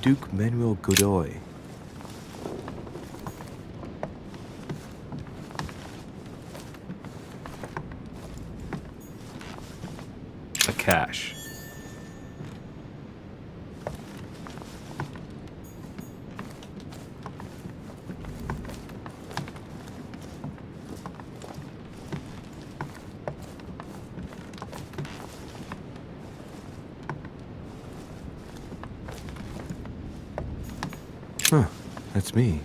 Duke Manuel Godoy. A cache. Huh, that's me.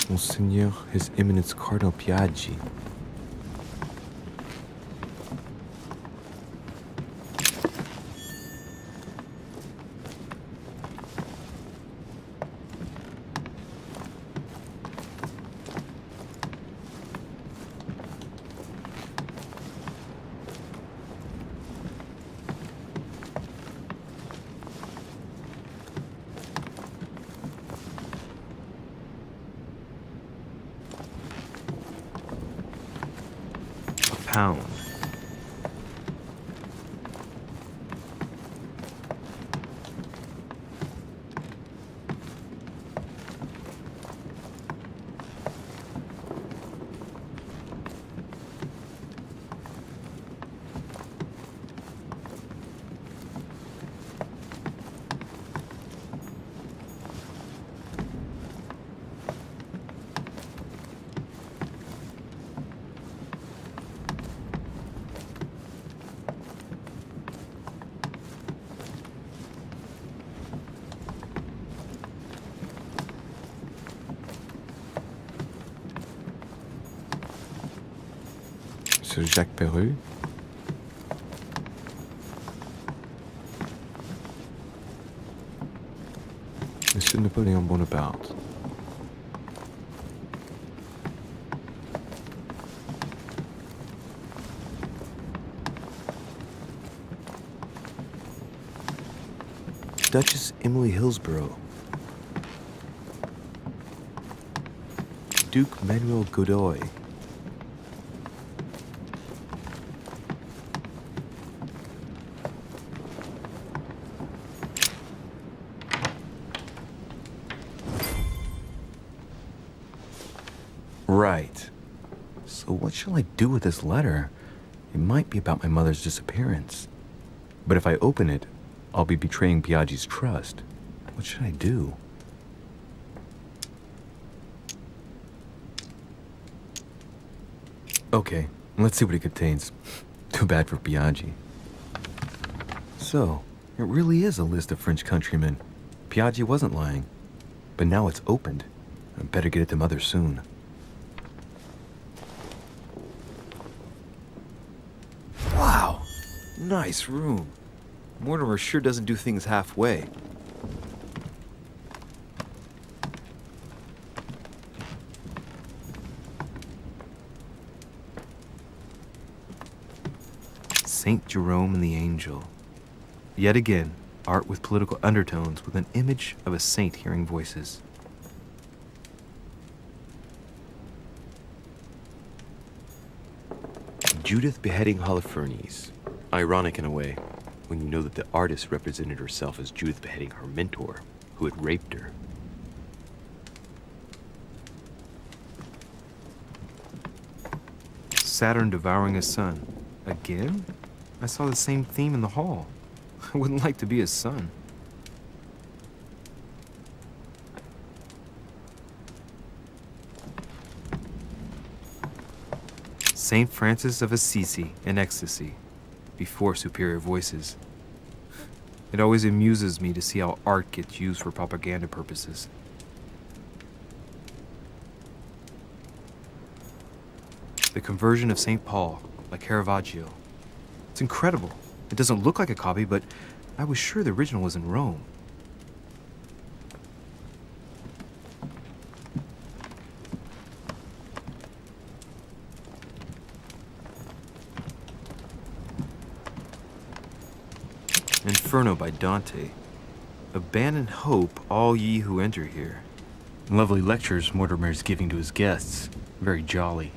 Monseigneur, His Eminence Cardinal Piaggi. Pound. Monsieur Jacques Perru. Monsieur Napoléon Bonaparte. Duchess Emily Hillsborough. Duke Manuel Godoy. Right. So what shall I do with this letter? It might be about my mother's disappearance. But if I open it, I'll be betraying Piaggi's trust. What should I do? Okay, let's see what it contains. Too bad for Piaggi. So, it really is a list of French countrymen. Piaggi wasn't lying. But now it's opened. I better get it to Mother soon. Wow! Nice room. Mortimer sure doesn't do things halfway. Saint Jerome and the Angel. Yet again, art with political undertones with an image of a saint hearing voices. Judith beheading Holofernes. Ironic in a way, when you know that the artist represented herself as Judith beheading her mentor, who had raped her. Saturn devouring his son. Again? I saw the same theme in the hall. I wouldn't like to be his son. Saint Francis of Assisi in ecstasy, before superior voices. It always amuses me to see how art gets used for propaganda purposes. The Conversion of St. Paul by Caravaggio. It's incredible. It doesn't look like a copy, but I was sure the original was in Rome. Inferno by Dante. Abandon hope, all ye who enter here. Lovely lectures Mortimer's giving to his guests. Very jolly.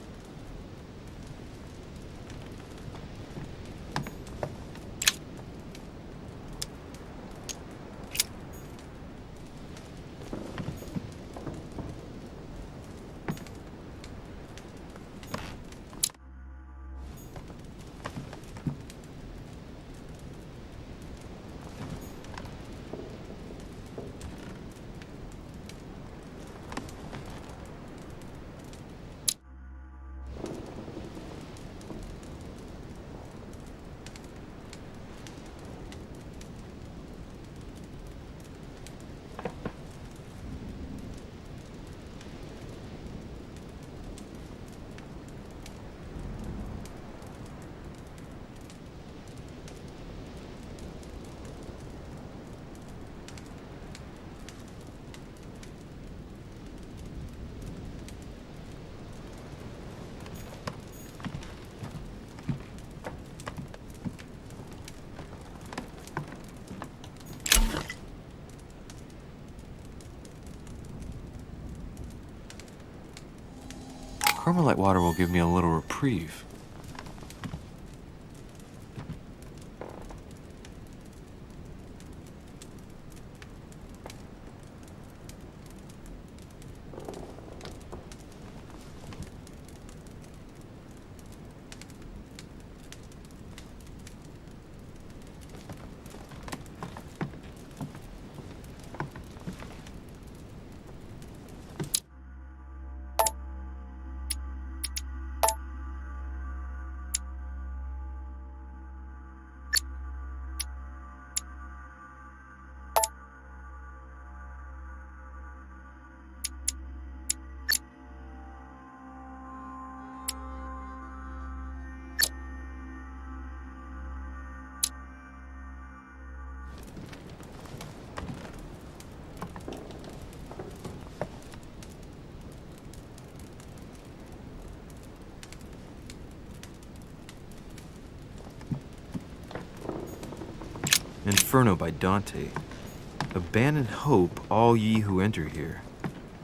Carmelite water will give me a little reprieve. Inferno by Dante. Abandon hope, all ye who enter here.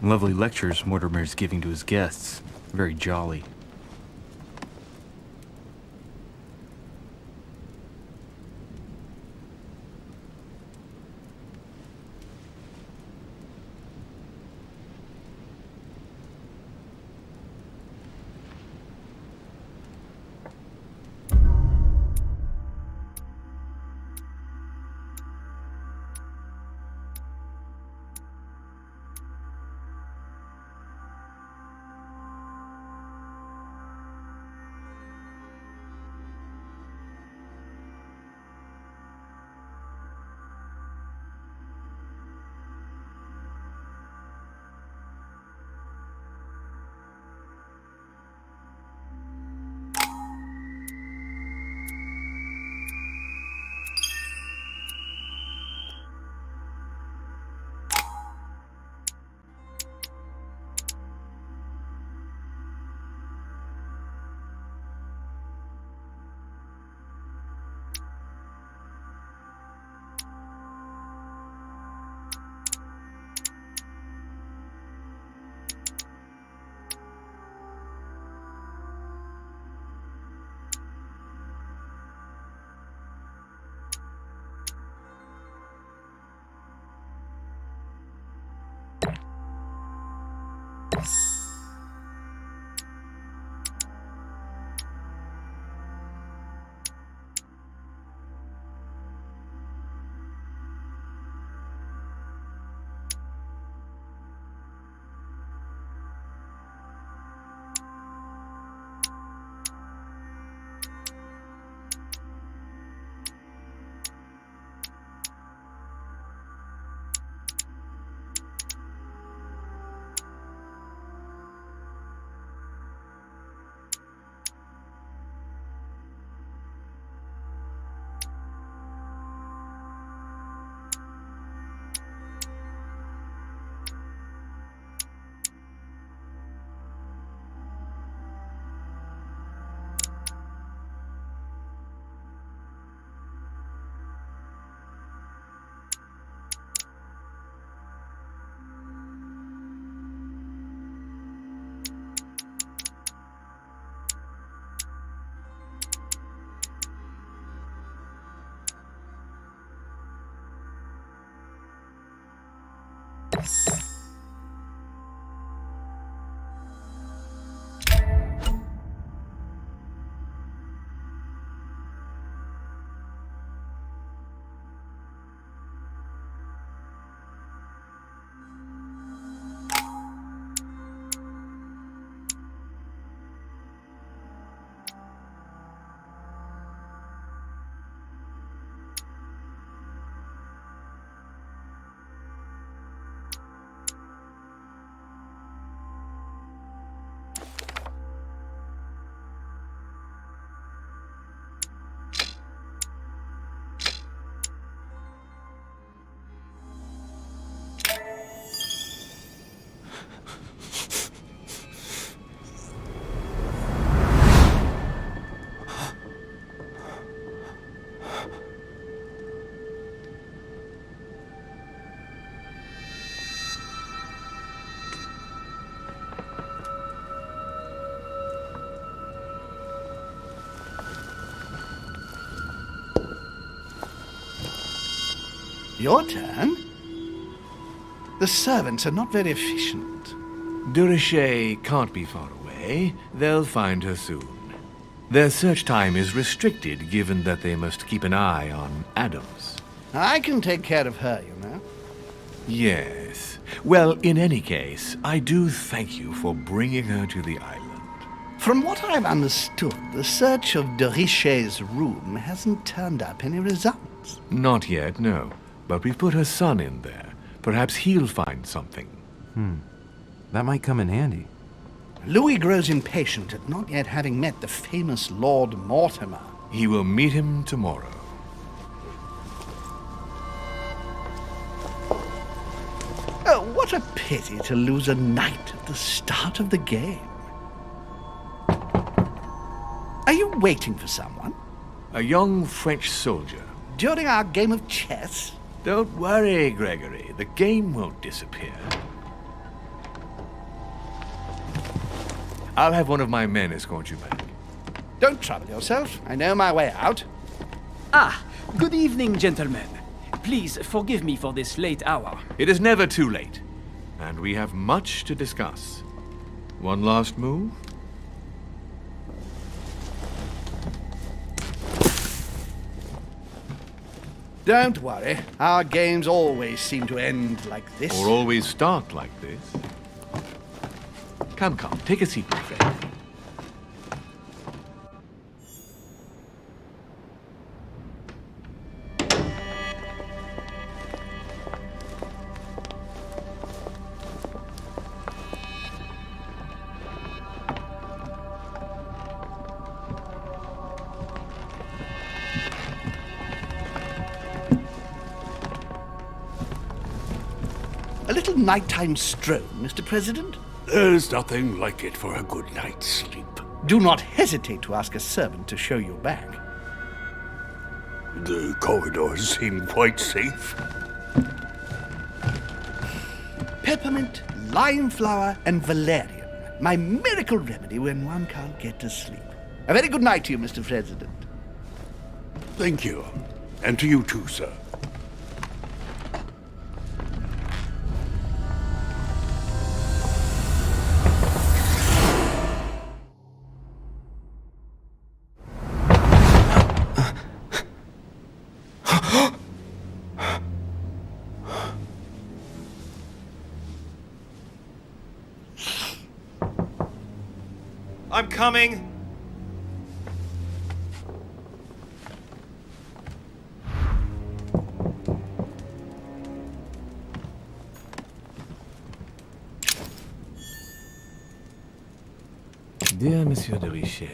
Lovely lectures Mortimer's giving to his guests. Very jolly. Your turn? The servants are not very efficient. De Richet can't be far away. They'll find her soon. Their search time is restricted, given that they must keep an eye on Adams. I can take care of her, you know. Yes. Well, in any case, I do thank you for bringing her to the island. From what I've understood, the search of de Richet's room hasn't turned up any results. Not yet, no. But we've put her son in there. Perhaps he'll find something. That might come in handy. Louis grows impatient at not yet having met the famous Lord Mortimer. He will meet him tomorrow. Oh, what a pity to lose a knight at the start of the game. Are you waiting for someone? A young French soldier. During our game of chess? Don't worry, Gregory. The game won't disappear. I'll have one of my men escort you back. Don't trouble yourself. I know my way out. Ah, good evening, gentlemen. Please forgive me for this late hour. It is never too late, and we have much to discuss. One last move? Don't worry. Our games always seem to end like this. Or always start like this. Come, take a seat, my friend. A little nighttime stroll, Mr. President? There's nothing like it for a good night's sleep. Do not hesitate to ask a servant to show you back. The corridors seem quite safe. Peppermint, lime flower, and valerian. My miracle remedy when one can't get to sleep. A very good night to you, Mr. President. Thank you. And to you too, sir. I'm coming. Dear Monsieur de Richet,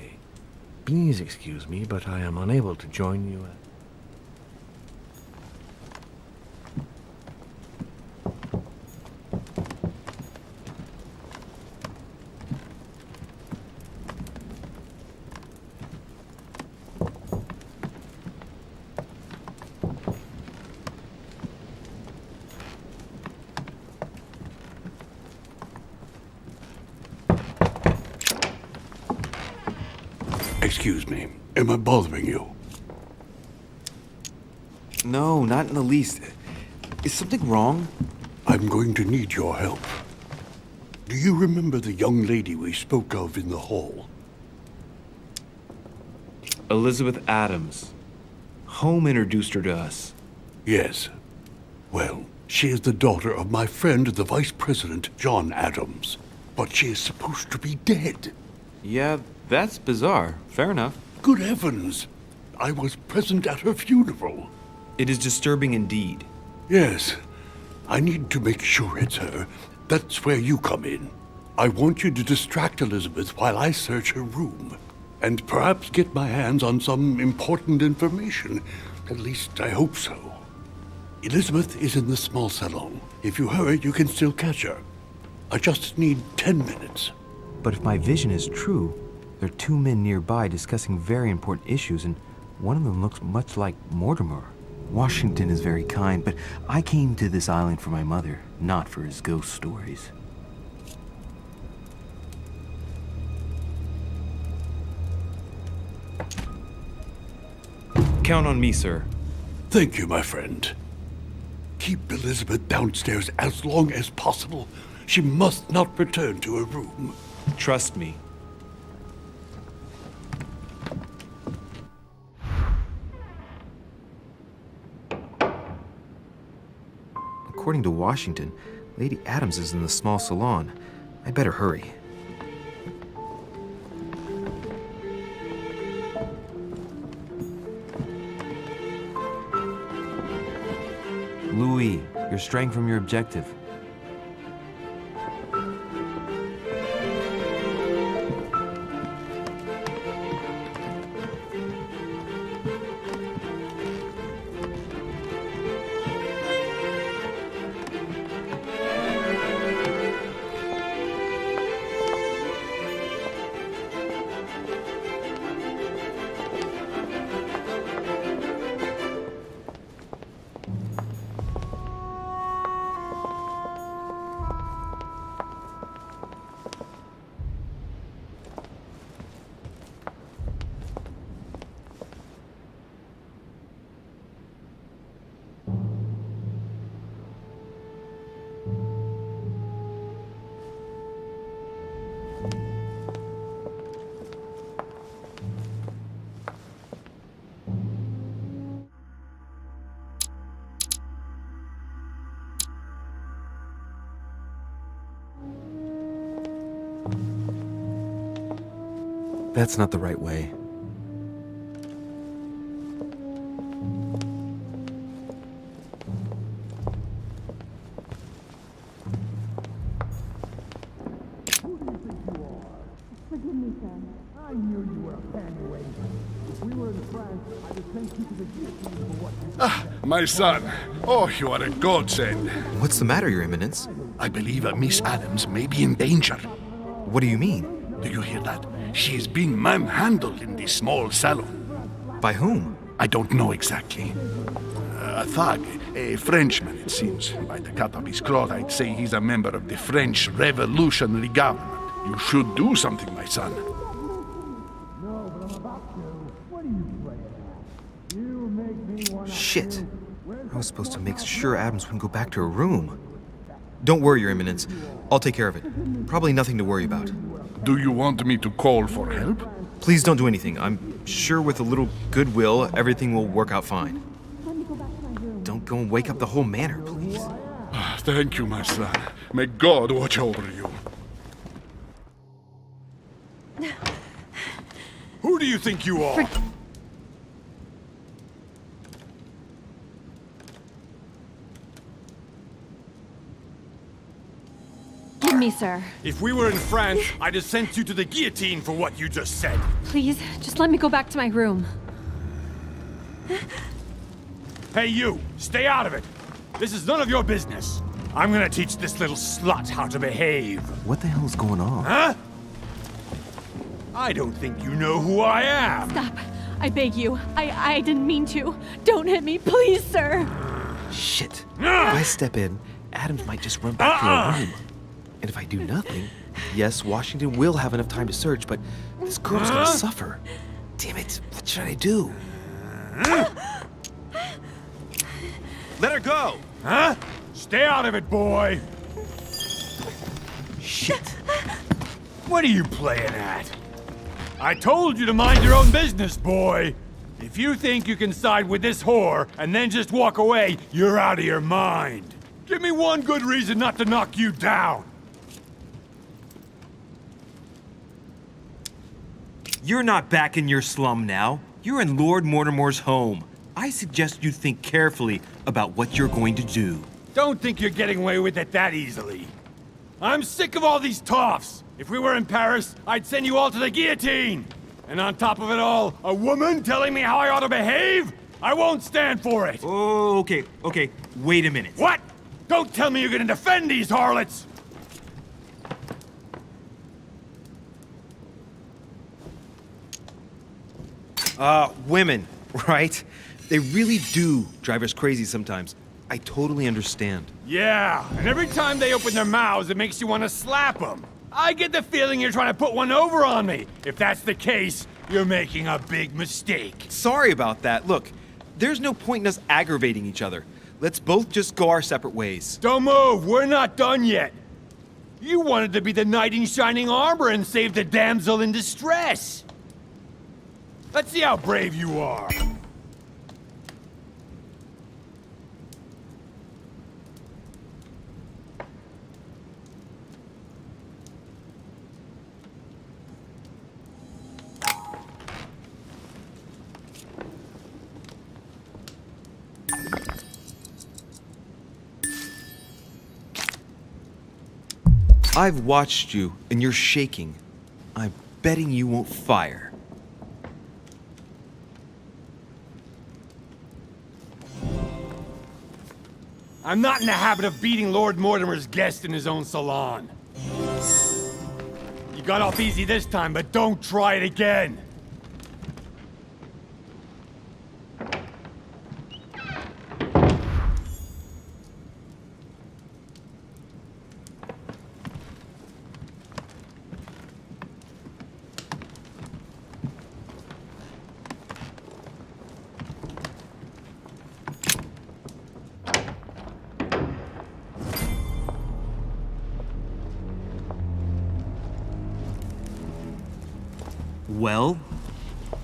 please excuse me, but I am unable to join you at... Excuse me. Am I bothering you? No, not in the least. Is something wrong? I'm going to need your help. Do you remember the young lady we spoke of in the hall? Elizabeth Adams. Home introduced her to us. Yes. Well, she is the daughter of my friend, the Vice President, John Adams. But she is supposed to be dead. Yeah, that's bizarre. Fair enough. Good heavens! I was present at her funeral. It is disturbing indeed. Yes. I need to make sure it's her. That's where you come in. I want you to distract Elizabeth while I search her room. And perhaps get my hands on some important information. At least I hope so. Elizabeth is in the small salon. If you hurry, you can still catch her. I just need 10 minutes. But if my vision is true, there are two men nearby discussing very important issues, and one of them looks much like Mortimer. Washington is very kind, but I came to this island for my mother, not for his ghost stories. Count on me, sir. Thank you, my friend. keep Elizabeth downstairs as long as possible. She must not return to her room. Trust me. According to Washington, Lady Adams is in the small salon. I better hurry. Louis, you're straying from your objective. That's not the right way. Forgive me, sir. I knew you were a panway. If we were in France, I would send you to the guillotine for what you did. My son. Oh, you are a godsend. What's the matter, Your Eminence? I believe Miss Adams may be in danger. What do you mean? Do you hear that? She is being manhandled in the small salon. By whom? I don't know exactly. A thug, a Frenchman, it seems. By the cut of his cloth, I'd say he's a member of the French Revolutionary Government. You should do something, my son. No, but I'm about to. What are you playing at? You make me want to... Shit. I was supposed to make sure Adams wouldn't go back to her room. Don't worry, Your Eminence. I'll take care of it. Probably nothing to worry about. Do you want me to call for help? Please don't do anything. I'm sure with a little goodwill, everything will work out fine. Don't go and wake up the whole manor, please. Thank you, my son. May God watch over you. Who do you think you are? Forgive me, sir. If we were in France, I'd have sent you to the guillotine for what you just said. Please, just let me go back to my room. Hey, you! Stay out of it! This is none of your business. I'm gonna teach this little slut how to behave. What the hell is going on? Huh? I don't think you know who I am. Stop. I beg you. I didn't mean to. Don't hit me, please, sir. Shit. If I step in, Adams might just run back to her room. And if I do nothing, yes, Washington will have enough time to search, but this girl's gonna suffer. Damn it, what should I do? Let her go! Huh? Stay out of it, boy! Shit. What are you playing at? I told you to mind your own business, boy! If you think you can side with this whore and then just walk away, you're out of your mind. Give me one good reason not to knock you down. You're not back in your slum now. You're in Lord Mortimer's home. I suggest you think carefully about what you're going to do. Don't think you're getting away with it that easily. I'm sick of all these toffs. If we were in Paris, I'd send you all to the guillotine. And on top of it all, a woman telling me how I ought to behave? I won't stand for it. Oh, okay. Wait a minute. What? Don't tell me you're gonna defend these harlots! Women, right? They really do drive us crazy sometimes. I totally understand. Yeah, and every time they open their mouths, it makes you want to slap them. I get the feeling you're trying to put one over on me. If that's the case, you're making a big mistake. Sorry about that. Look, there's no point in us aggravating each other. Let's both just go our separate ways. Don't move! We're not done yet! You wanted to be the knight in shining armor and save the damsel in distress! Let's see how brave you are! I've watched you, and you're shaking. I'm betting you won't fire. I'm not in the habit of beating Lord Mortimer's guest in his own salon. You got off easy this time, but don't try it again! Well,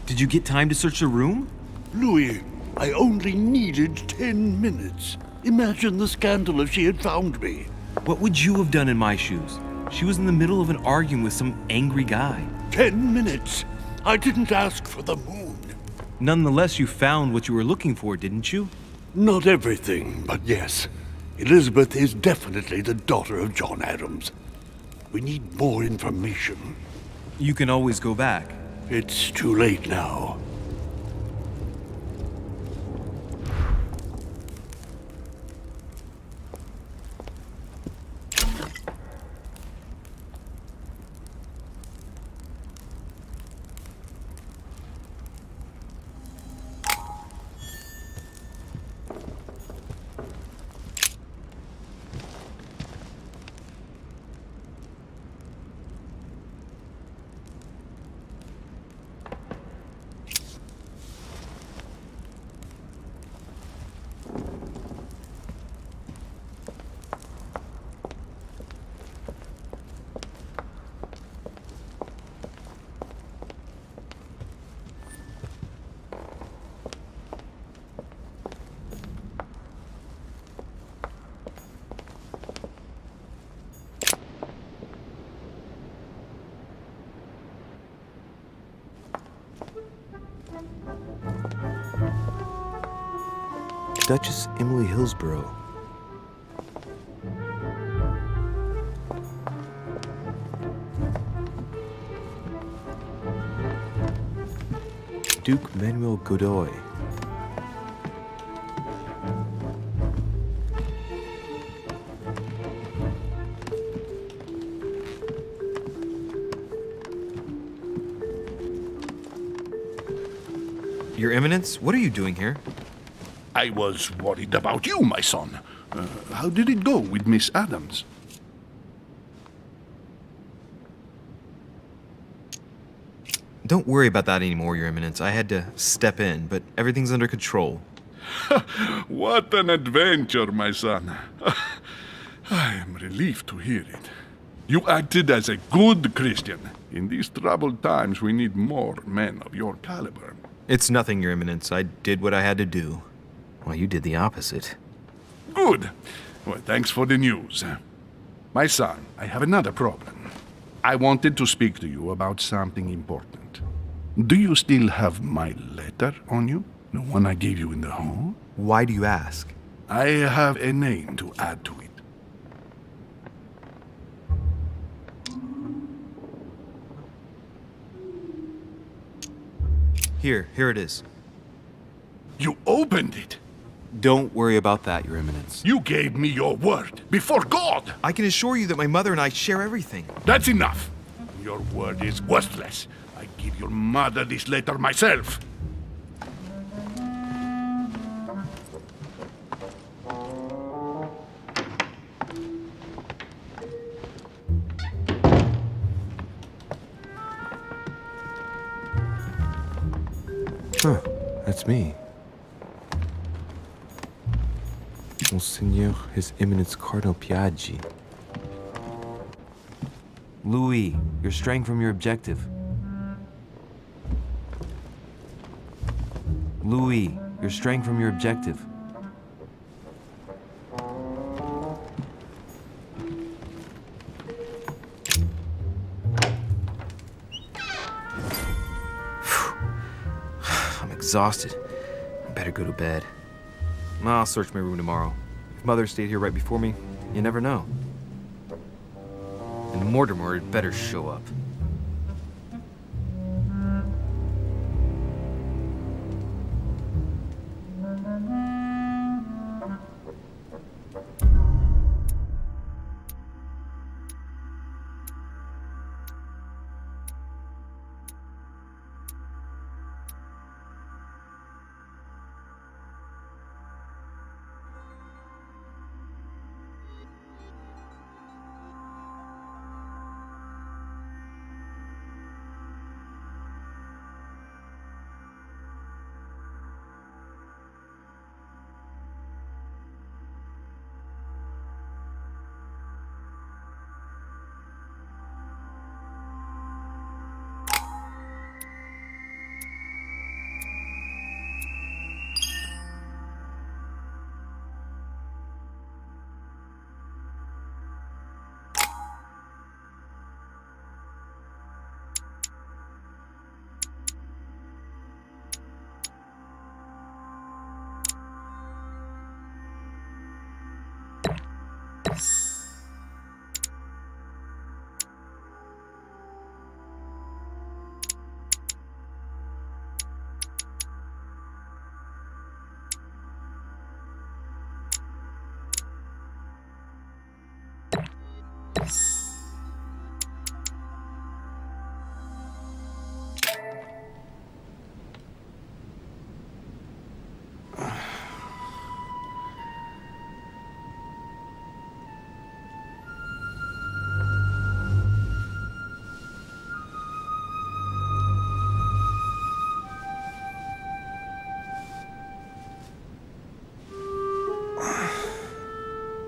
did you get time to search the room? Louis, I only needed 10 minutes. Imagine the scandal if she had found me. What would you have done in my shoes? She was in the middle of an argument with some angry guy. 10 minutes. I didn't ask for the moon. Nonetheless, you found what you were looking for, didn't you? Not everything, but yes. Elizabeth is definitely the daughter of John Adams. We need more information. You can always go back. It's too late now. Duchess Emily Hillsborough. Duke Manuel Godoy. Your Eminence, what are you doing here? I was worried about you, my son. How did it go with Miss Adams? Don't worry about that anymore, Your Eminence. I had to step in, but everything's under control. What an adventure, my son. I am relieved to hear it. You acted as a good Christian. In these troubled times, we need more men of your caliber. It's nothing, Your Eminence. I did what I had to do. Well, you did the opposite. Good. Well, thanks for the news. My son, I have another problem. I wanted to speak to you about something important. Do you still have my letter on you? The one I gave you in the hall? Why do you ask? I have a name to add to it. Here it is. You opened it! Don't worry about that, Your Eminence. You gave me your word, before God! I can assure you that my mother and I share everything. That's enough! Your word is worthless. I give your mother this letter myself. Huh, that's me. Monseigneur, His Eminence Cardinal Piaggi. Louis, you're straying from your objective. Louis, you're straying from your objective. I'm exhausted. I better go to bed. I'll search my room tomorrow. If Mother stayed here right before me, you never know. And Mortimer had better show up.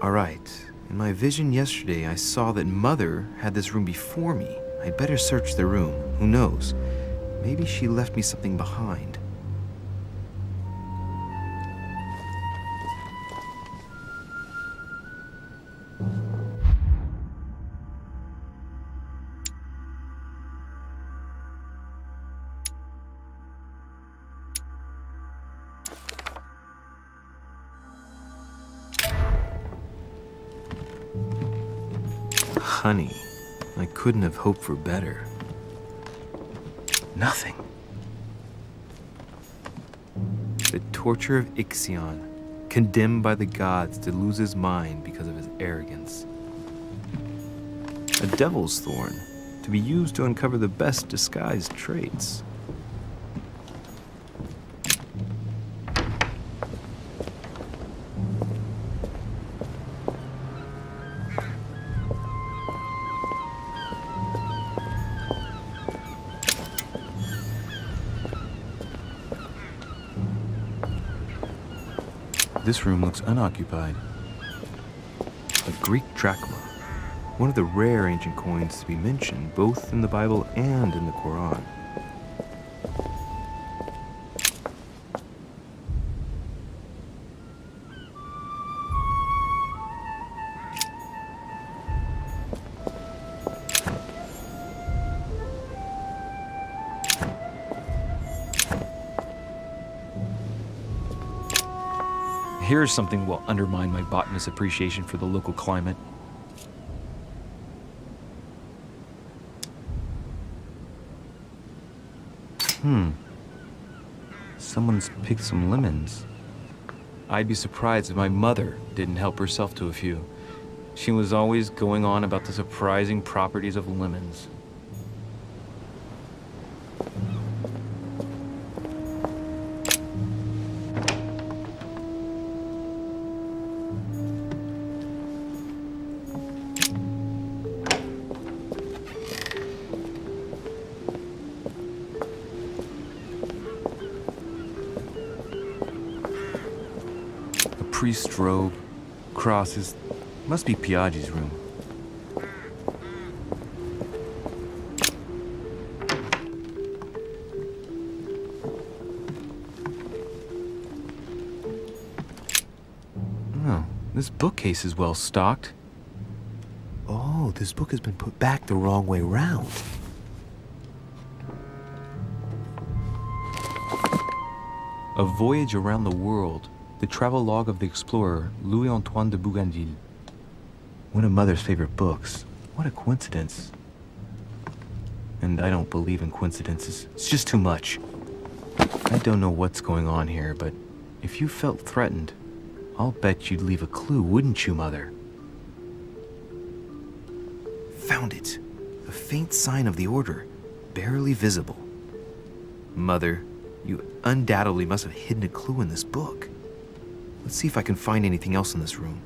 All right. In my vision yesterday, I saw that Mother had this room before me. I'd better search the room. Who knows? Maybe she left me something behind. Honey, I couldn't have hoped for better. Nothing. The torture of Ixion, condemned by the gods to lose his mind because of his arrogance. A devil's thorn, to be used to uncover the best disguised traits. This room looks unoccupied. A Greek drachma, one of the rare ancient coins to be mentioned both in the Bible and in the Quran. Here's something will undermine my botanist's appreciation for the local climate. Someone's picked some lemons. I'd be surprised if my mother didn't help herself to a few. She was always going on about the surprising properties of lemons. A priest's robe, across is... must be Piaggi's room. Oh, this bookcase is well stocked. Oh, this book has been put back the wrong way round. A Voyage Around the World, the travel log of the explorer Louis-Antoine de Bougainville. One of Mother's favorite books. What a coincidence. And I don't believe in coincidences. It's just too much. I don't know what's going on here, but if you felt threatened, I'll bet you'd leave a clue, wouldn't you, Mother? Found it. A faint sign of the order, barely visible. Mother, you undoubtedly must have hidden a clue in this book. Let's see if I can find anything else in this room.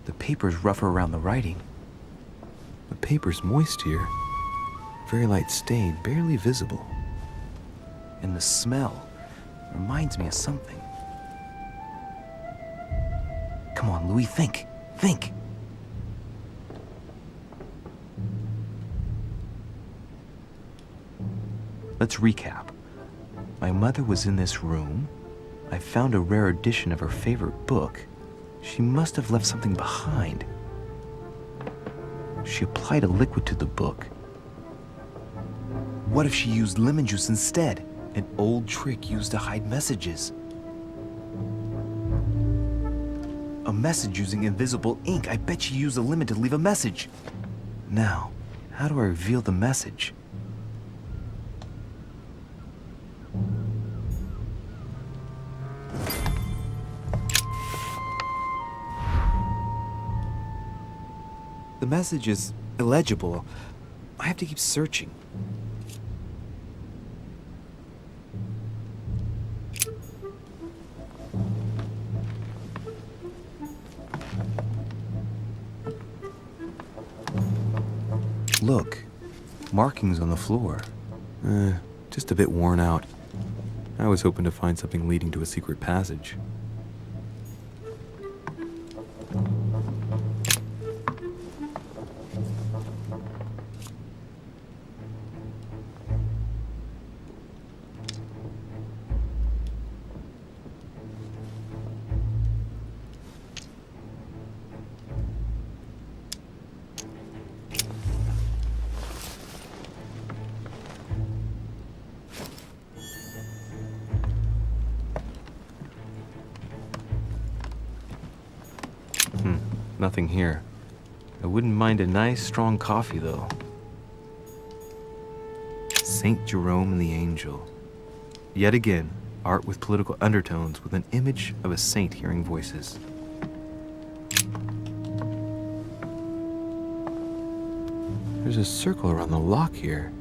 The paper's rougher around the writing. The paper's moist here. Very light stain, barely visible. And the smell reminds me of something. Come on, Louis, think. Think. Let's recap. My mother was in this room. I found a rare edition of her favorite book. She must have left something behind. She applied a liquid to the book. What if she used lemon juice instead? An old trick used to hide messages. A message using invisible ink. I bet she used a lemon to leave a message. Now, how do I reveal the message? The message is illegible. I have to keep searching. Look, markings on the floor. Just a bit worn out. I was hoping to find something leading to a secret passage. Nothing here. I wouldn't mind a nice, strong coffee, though. Saint Jerome and the Angel. Yet again, art with political undertones with an image of a saint hearing voices. There's a circle around the lock here.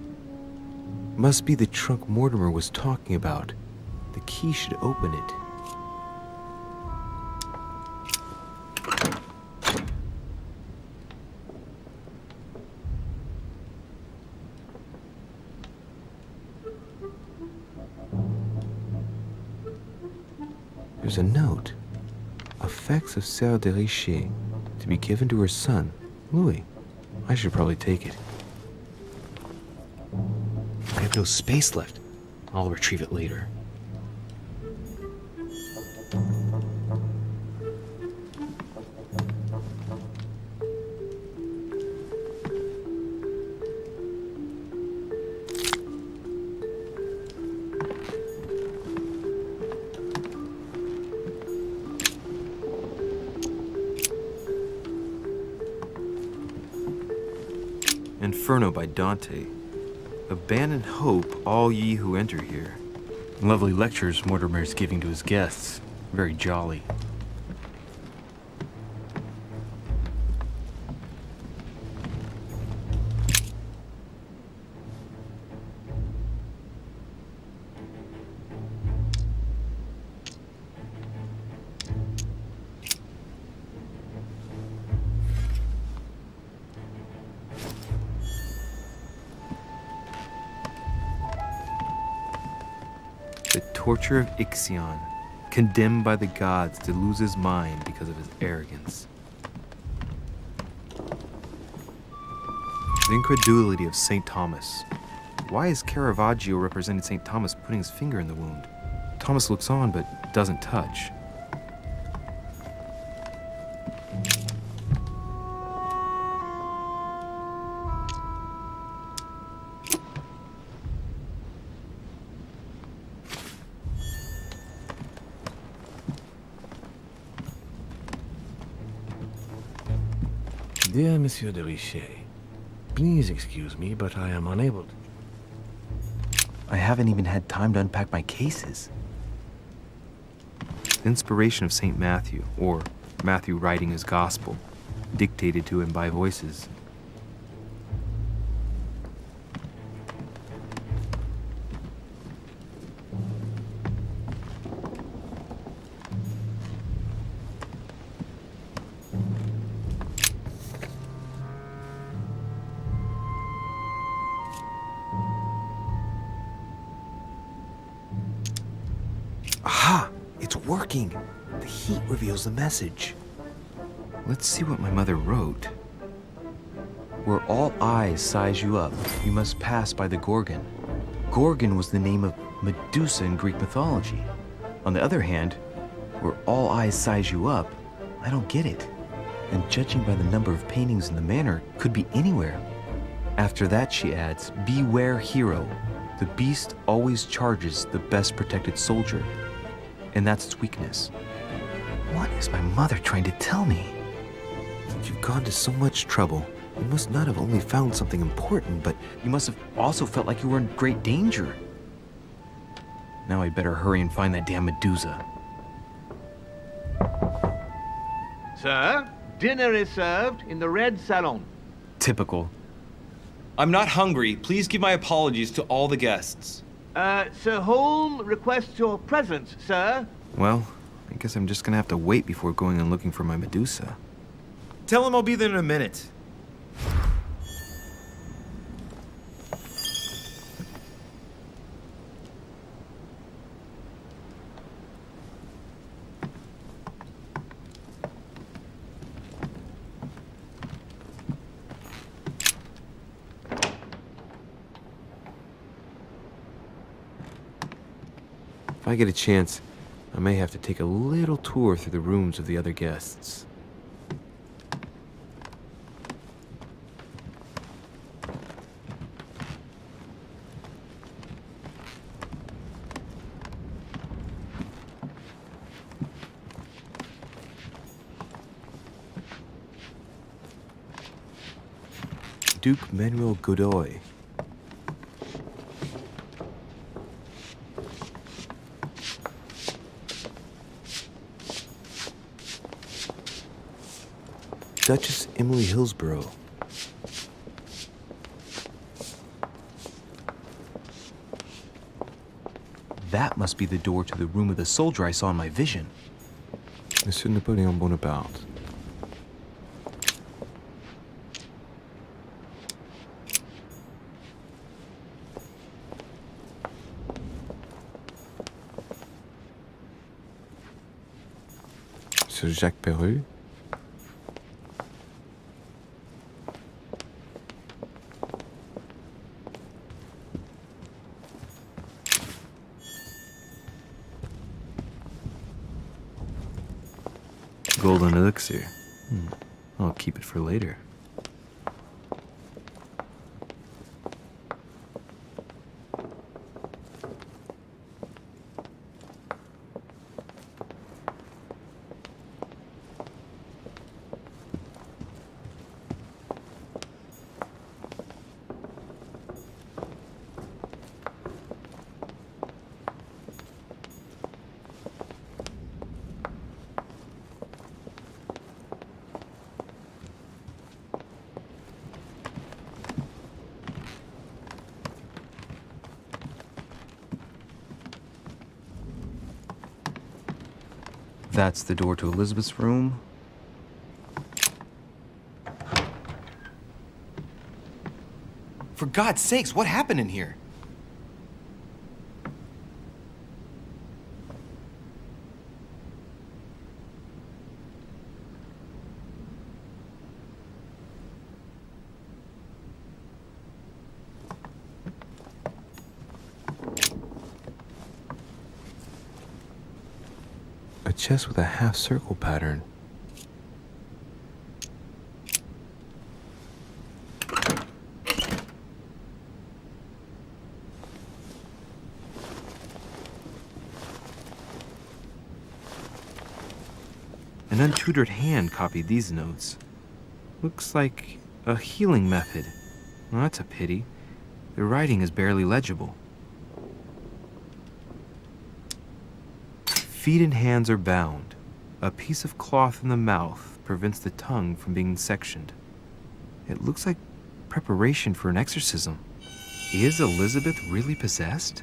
Must be the trunk Mortimer was talking about. The key should open it. There's a note. Effects of Sœur de Richer, to be given to her son, Louis. I should probably take it. I have no space left. I'll retrieve it later. Inferno by Dante. Abandon hope, all ye who enter here. Lovely lectures Mortimer is giving to his guests. Very jolly. torture of Ixion, condemned by the gods to lose his mind because of his arrogance. The incredulity of St. Thomas. Why is Caravaggio representing St. Thomas putting his finger in the wound? Thomas looks on but doesn't touch. Dear Monsieur de Richet, please excuse me, but I am unable to. I haven't even had time to unpack my cases. The inspiration of St. Matthew, or Matthew writing his gospel, dictated to him by voices. Aha! It's working! The heat reveals the message. Let's see what my mother wrote. Where all eyes size you up, you must pass by the Gorgon. Gorgon was the name of Medusa in Greek mythology. On the other hand, where all eyes size you up, I don't get it. And judging by the number of paintings in the manor, could be anywhere. After that, she adds, beware hero. The beast always charges the best protected soldier. And that's its weakness. What is my mother trying to tell me? Since you've gone to so much trouble, you must not have only found something important, but you must have also felt like you were in great danger. Now I better hurry and find that damn Medusa. Sir, dinner is served in the red salon. Typical. I'm not hungry. Please give my apologies to all the guests. Sir Holm requests your presence, sir. Well, I guess I'm just gonna have to wait before going and looking for my Medusa. Tell him I'll be there in a minute. If I get a chance, I may have to take a little tour through the rooms of the other guests. Duke Manuel Godoy. Duchess Emily Hillsborough. That must be the door to the room of the soldier I saw in my vision. Monsieur Napoleon Bonaparte. Monsieur Jacques Perru. Golden elixir. I'll keep it for later. That's the door to Elizabeth's room. For God's sakes, what happened in here? chest with a half-circle pattern. An untutored hand copied these notes. Looks like a healing method. Well, that's a pity. The writing is barely legible. Feet and hands are bound. A piece of cloth in the mouth prevents the tongue from being sectioned. It looks like preparation for an exorcism. Is Elizabeth really possessed?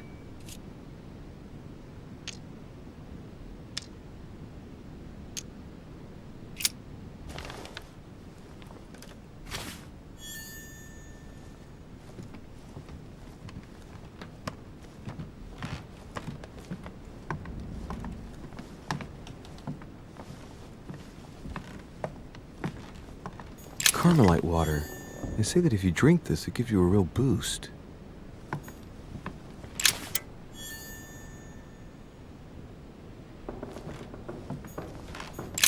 Carmelite water. They say that if you drink this, it gives you a real boost.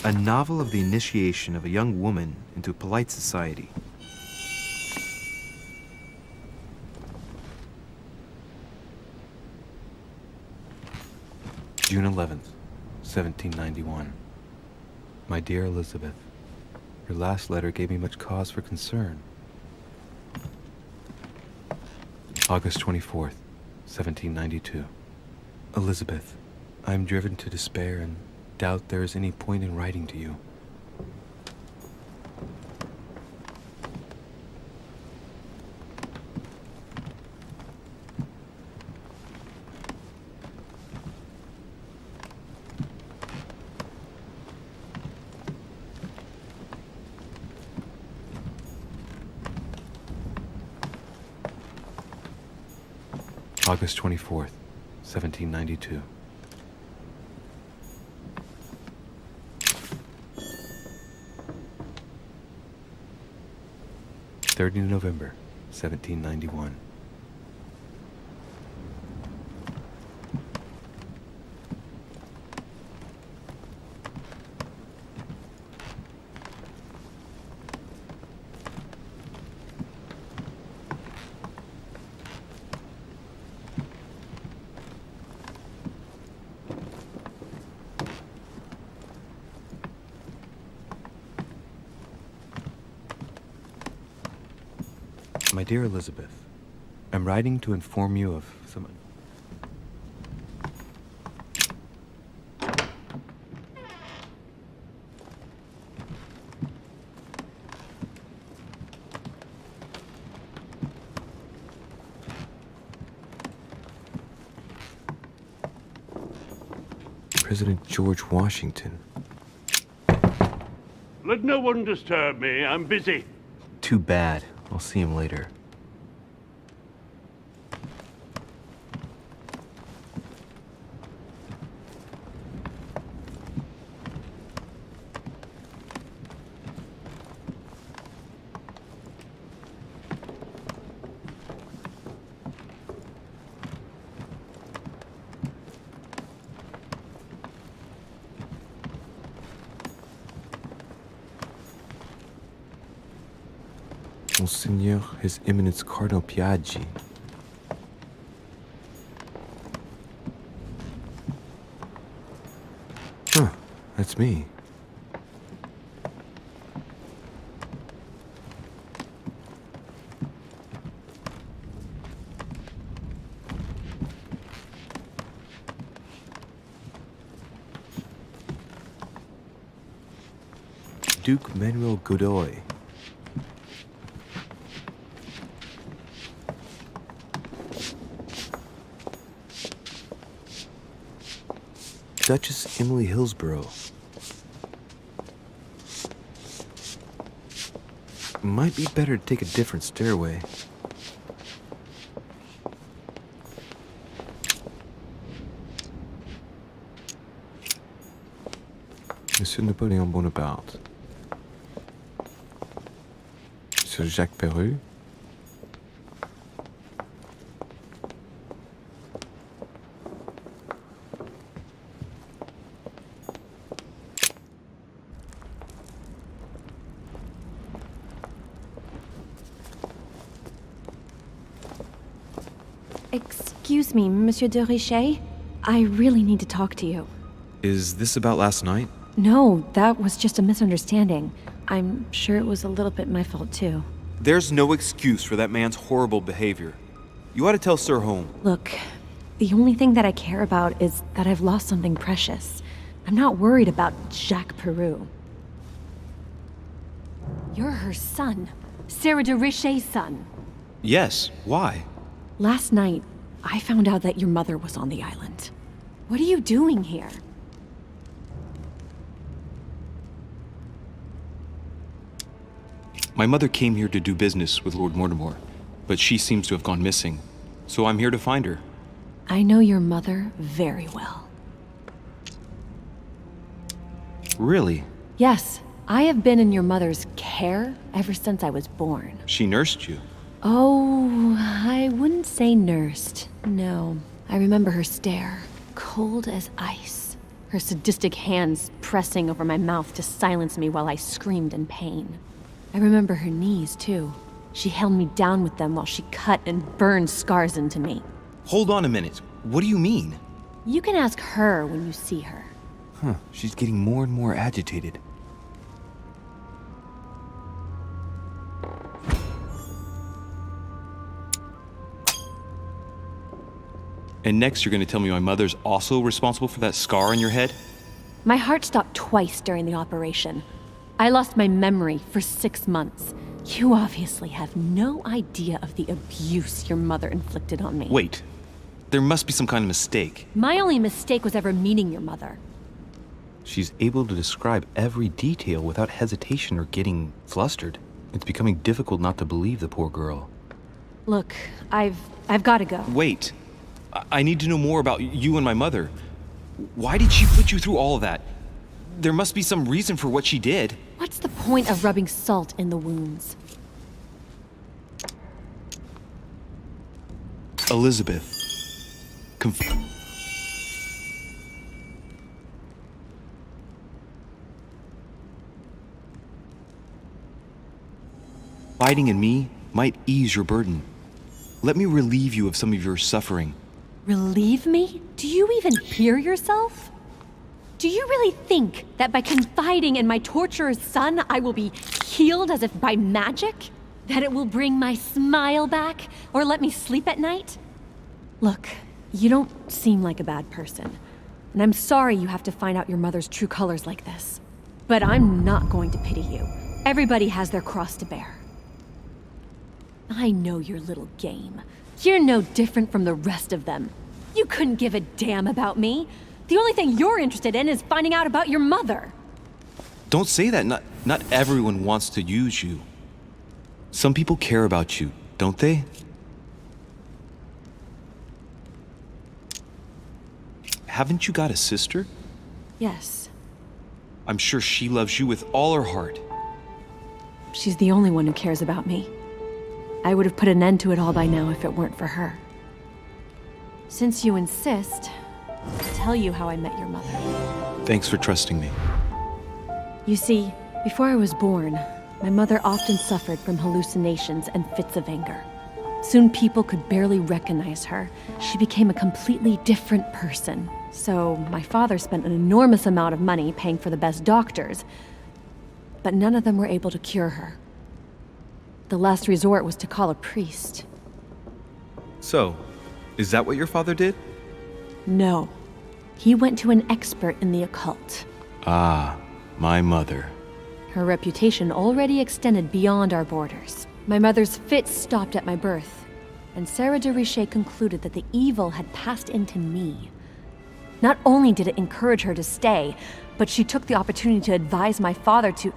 A novel of the initiation of a young woman into polite society. June 11th, 1791. My dear Elizabeth, your last letter gave me much cause for concern. August 24th, 1792. Elizabeth, I am driven to despair and doubt there is any point in writing to you. August 24th, 1792. November, 1791. My dear Elizabeth, I'm writing to inform you of some... President George Washington. Let no one disturb me. I'm busy. Too bad. I'll see him later. Monseigneur, His Eminence Cardinal Piaggi. Huh, that's me. Duke Manuel Godoy. Duchess Emily Hillsborough. Might be better to take a different stairway. Monsieur Napoléon Bonaparte. Monsieur Jacques Perru. Excuse me, Monsieur de Richet? I really need to talk to you. Is this about last night? No, that was just a misunderstanding. I'm sure it was a little bit my fault, too. There's no excuse for that man's horrible behavior. You ought to tell Sir Home. Look, the only thing that I care about is that I've lost something precious. I'm not worried about Jacques Peru. You're her son. Sarah de Richet's son. Yes, why? Last night, I found out that your mother was on the island. What are you doing here? My mother came here to do business with Lord Mortimer, but she seems to have gone missing. So I'm here to find her. I know your mother very well. Really? Yes, I have been in your mother's care ever since I was born. She nursed you. Oh, I wouldn't say nursed. No. I remember her stare, cold as ice. Her sadistic hands pressing over my mouth to silence me while I screamed in pain. I remember her knees, too. She held me down with them while she cut and burned scars into me. Hold on a minute. What do you mean? You can ask her when you see her. Huh, she's getting more and more agitated. And next you're gonna tell me my mother's also responsible for that scar on your head? My heart stopped twice during the operation. I lost my memory for 6 months. You obviously have no idea of the abuse your mother inflicted on me. Wait. There must be some kind of mistake. My only mistake was ever meeting your mother. She's able to describe every detail without hesitation or getting flustered. It's becoming difficult not to believe the poor girl. Look, I've got to go. Wait. I need to know more about you and my mother. Why did she put you through all of that? There must be some reason for what she did. What's the point of rubbing salt in the wounds? Elizabeth. Confiding in me might ease your burden. Let me relieve you of some of your suffering. Relieve me? Do you even hear yourself? Do you really think that by confiding in my torturer's son, I will be healed as if by magic? That it will bring my smile back or let me sleep at night? Look, you don't seem like a bad person, and I'm sorry you have to find out your mother's true colors like this. But I'm not going to pity you. Everybody has their cross to bear. I know your little game. You're no different from the rest of them. You couldn't give a damn about me. The only thing you're interested in is finding out about your mother. Don't say that. Not everyone wants to use you. Some people care about you, don't they? Haven't you got a sister? Yes. I'm sure she loves you with all her heart. She's the only one who cares about me. I would have put an end to it all by now if it weren't for her. Since you insist, I'll tell you how I met your mother. Thanks for trusting me. You see, before I was born, my mother often suffered from hallucinations and fits of anger. Soon people could barely recognize her. She became a completely different person. So my father spent an enormous amount of money paying for the best doctors, but none of them were able to cure her. The last resort was to call a priest. So, is that what your father did? No. He went to an expert in the occult. Ah, my mother. Her reputation already extended beyond our borders. My mother's fits stopped at my birth, and Sarah de Richet concluded that the evil had passed into me. Not only did it encourage her to stay, but she took the opportunity to advise my father to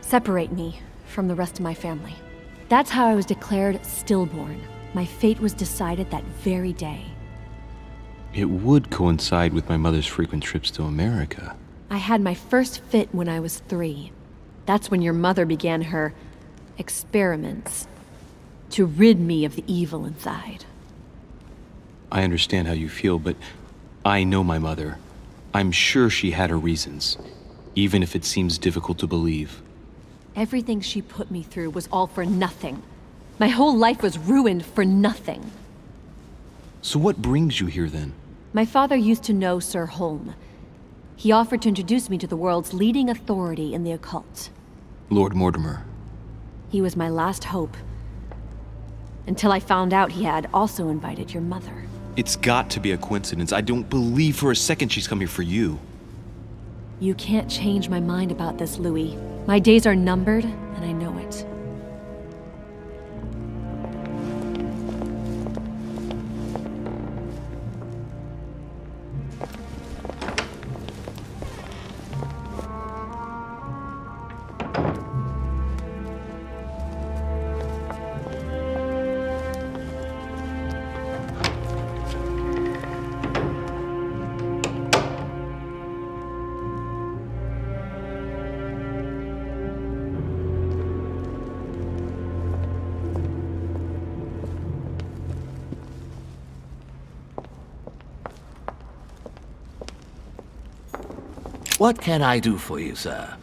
separate me from the rest of my family. That's how I was declared stillborn. My fate was decided that very day. It would coincide with my mother's frequent trips to America. I had my first fit when I was 3. That's when your mother began her experiments to rid me of the evil inside. I understand how you feel, but I know my mother. I'm sure she had her reasons, even if it seems difficult to believe. Everything she put me through was all for nothing. My whole life was ruined for nothing. So what brings you here then? My father used to know Sir Holm. He offered to introduce me to the world's leading authority in the occult. Lord Mortimer. He was my last hope. Until I found out he had also invited your mother. It's got to be a coincidence. I don't believe for a second she's come here for you. You can't change my mind about this, Louis. My days are numbered, and I know it. What can I do for you, sir?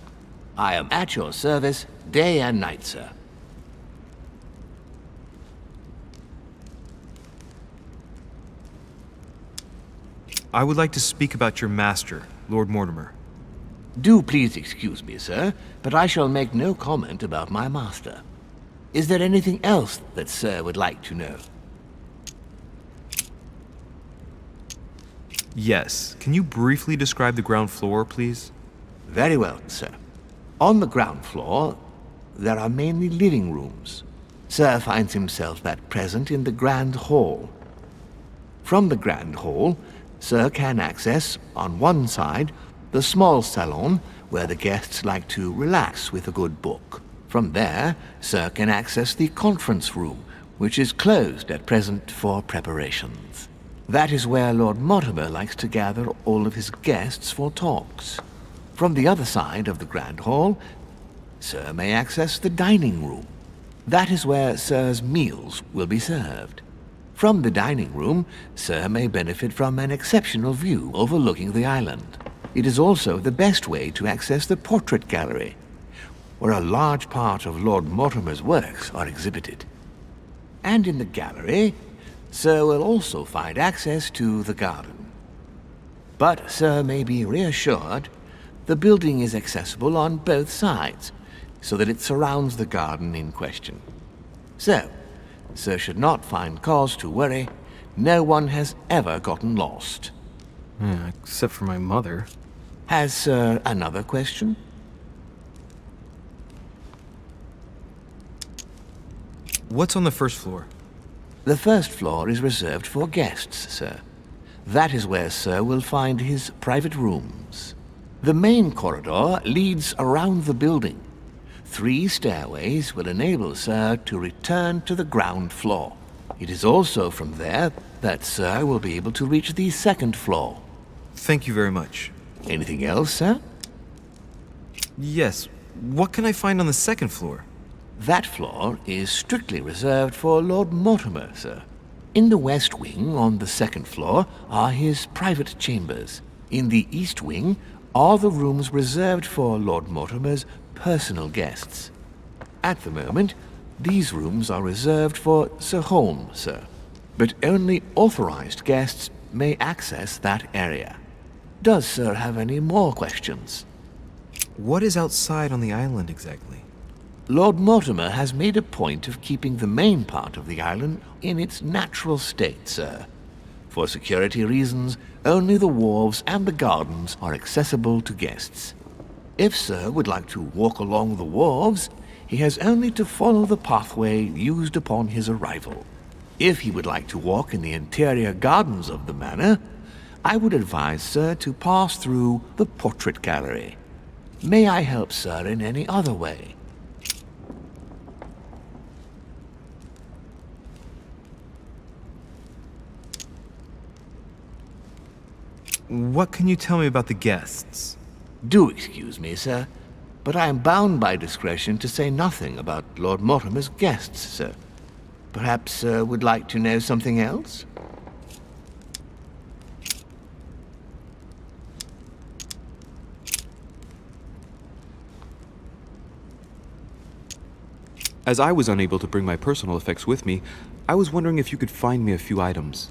I am at your service day and night, sir. I would like to speak about your master, Lord Mortimer. Do please excuse me, sir, but I shall make no comment about my master. Is there anything else that sir would like to know? Yes. Can you briefly describe the ground floor, please? Very well, sir. On the ground floor, there are mainly living rooms. Sir finds himself at present in the Grand Hall. From the Grand Hall, sir can access, on one side, the small salon where the guests like to relax with a good book. From there, sir can access the conference room, which is closed at present for preparations. That is where Lord Mortimer likes to gather all of his guests for talks. From the other side of the Grand Hall, sir may access the dining room. That is where sir's meals will be served. From the dining room, sir may benefit from an exceptional view overlooking the island. It is also the best way to access the portrait gallery, where a large part of Lord Mortimer's works are exhibited. And in the gallery, sir will also find access to the garden. But sir may be reassured the building is accessible on both sides, so that it surrounds the garden in question. So, sir should not find cause to worry. No one has ever gotten lost. Except for my mother. Has sir another question? What's on the first floor? The first floor is reserved for guests, sir. That is where sir will find his private rooms. The main corridor leads around the building. 3 stairways will enable sir to return to the ground floor. It is also from there that sir will be able to reach the second floor. Thank you very much. Anything else, sir? Yes. What can I find on the second floor? That floor is strictly reserved for Lord Mortimer, sir. In the west wing, on the second floor, are his private chambers. In the east wing are the rooms reserved for Lord Mortimer's personal guests. At the moment, these rooms are reserved for Sir Holm, sir. But only authorized guests may access that area. Does sir have any more questions? What is outside on the island exactly? Lord Mortimer has made a point of keeping the main part of the island in its natural state, sir. For security reasons, only the wharves and the gardens are accessible to guests. If sir would like to walk along the wharves, he has only to follow the pathway used upon his arrival. If he would like to walk in the interior gardens of the manor, I would advise sir to pass through the portrait gallery. May I help sir in any other way? What can you tell me about the guests? Do excuse me, sir, but I am bound by discretion to say nothing about Lord Mortimer's guests, sir. Perhaps sir would like to know something else? As I was unable to bring my personal effects with me, I was wondering if you could find me a few items.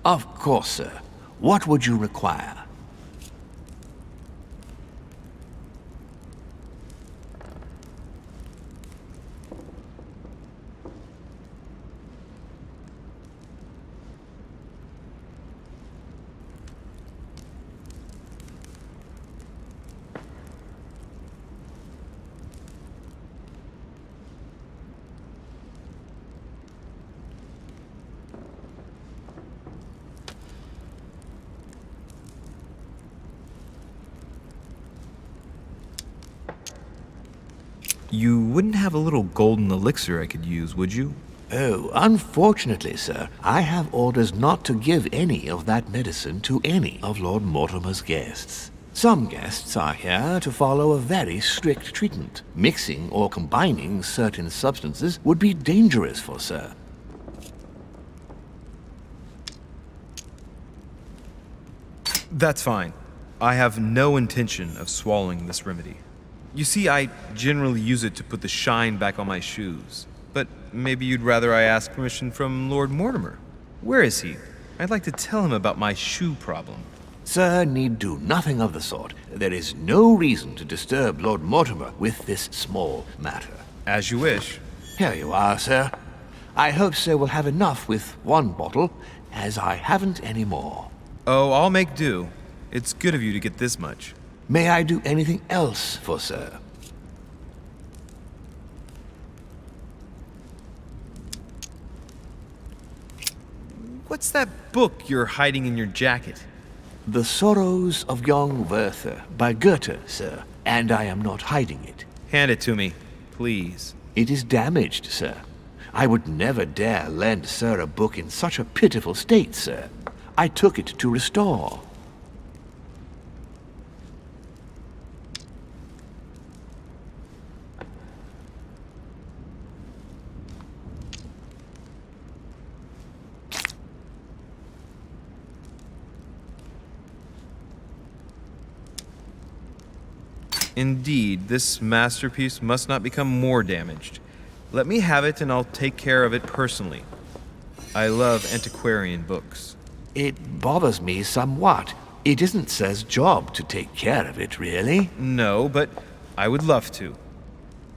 Of course, sir. What would you require? You wouldn't have a little golden elixir I could use, would you? Oh, unfortunately, sir, I have orders not to give any of that medicine to any of Lord Mortimer's guests. Some guests are here to follow a very strict treatment. Mixing or combining certain substances would be dangerous for sir. That's fine. I have no intention of swallowing this remedy. You see, I generally use it to put the shine back on my shoes. But maybe you'd rather I ask permission from Lord Mortimer. Where is he? I'd like to tell him about my shoe problem. Sir need do nothing of the sort. There is no reason to disturb Lord Mortimer with this small matter. As you wish. Here you are, sir. I hope sir will have enough with one bottle, as I haven't any more. Oh, I'll make do. It's good of you to get this much. May I do anything else for sir? What's that book you're hiding in your jacket? The Sorrows of Young Werther by Goethe, sir, and I am not hiding it. Hand it to me, please. It is damaged, sir. I would never dare lend sir a book in such a pitiful state, sir. I took it to restore. Indeed, this masterpiece must not become more damaged. Let me have it and I'll take care of it personally. I love antiquarian books. It bothers me somewhat. It isn't sir's job to take care of it, really. No, but I would love to.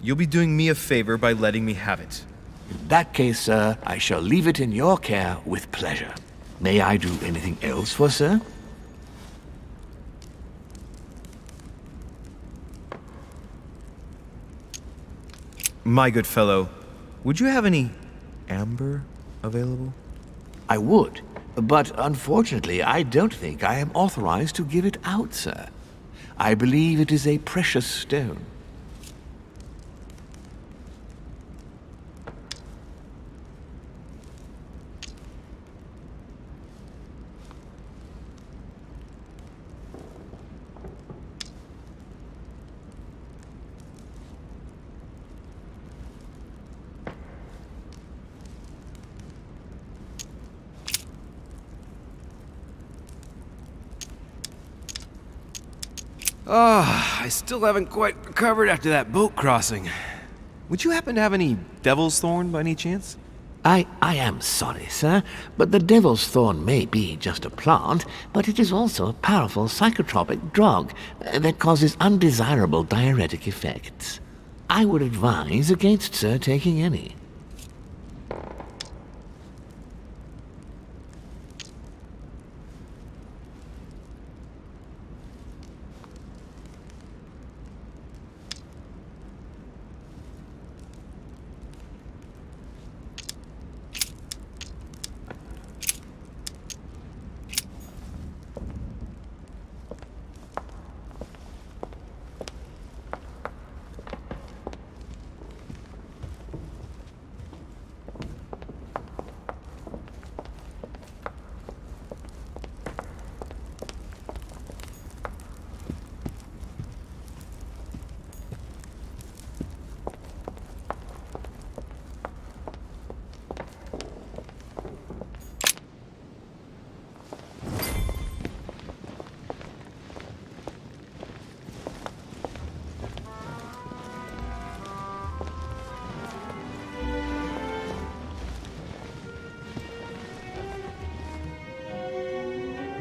You'll be doing me a favor by letting me have it. In that case, sir, I shall leave it in your care with pleasure. May I do anything else for sir? My good fellow, would you have any amber available? I would, but unfortunately I don't think I am authorized to give it out, sir. I believe it is a precious stone. I still haven't quite recovered after that boat crossing. Would you happen to have any devil's thorn by any chance? I am sorry, sir, but the devil's thorn may be just a plant, but it is also a powerful psychotropic drug that causes undesirable diuretic effects. I would advise against sir taking any.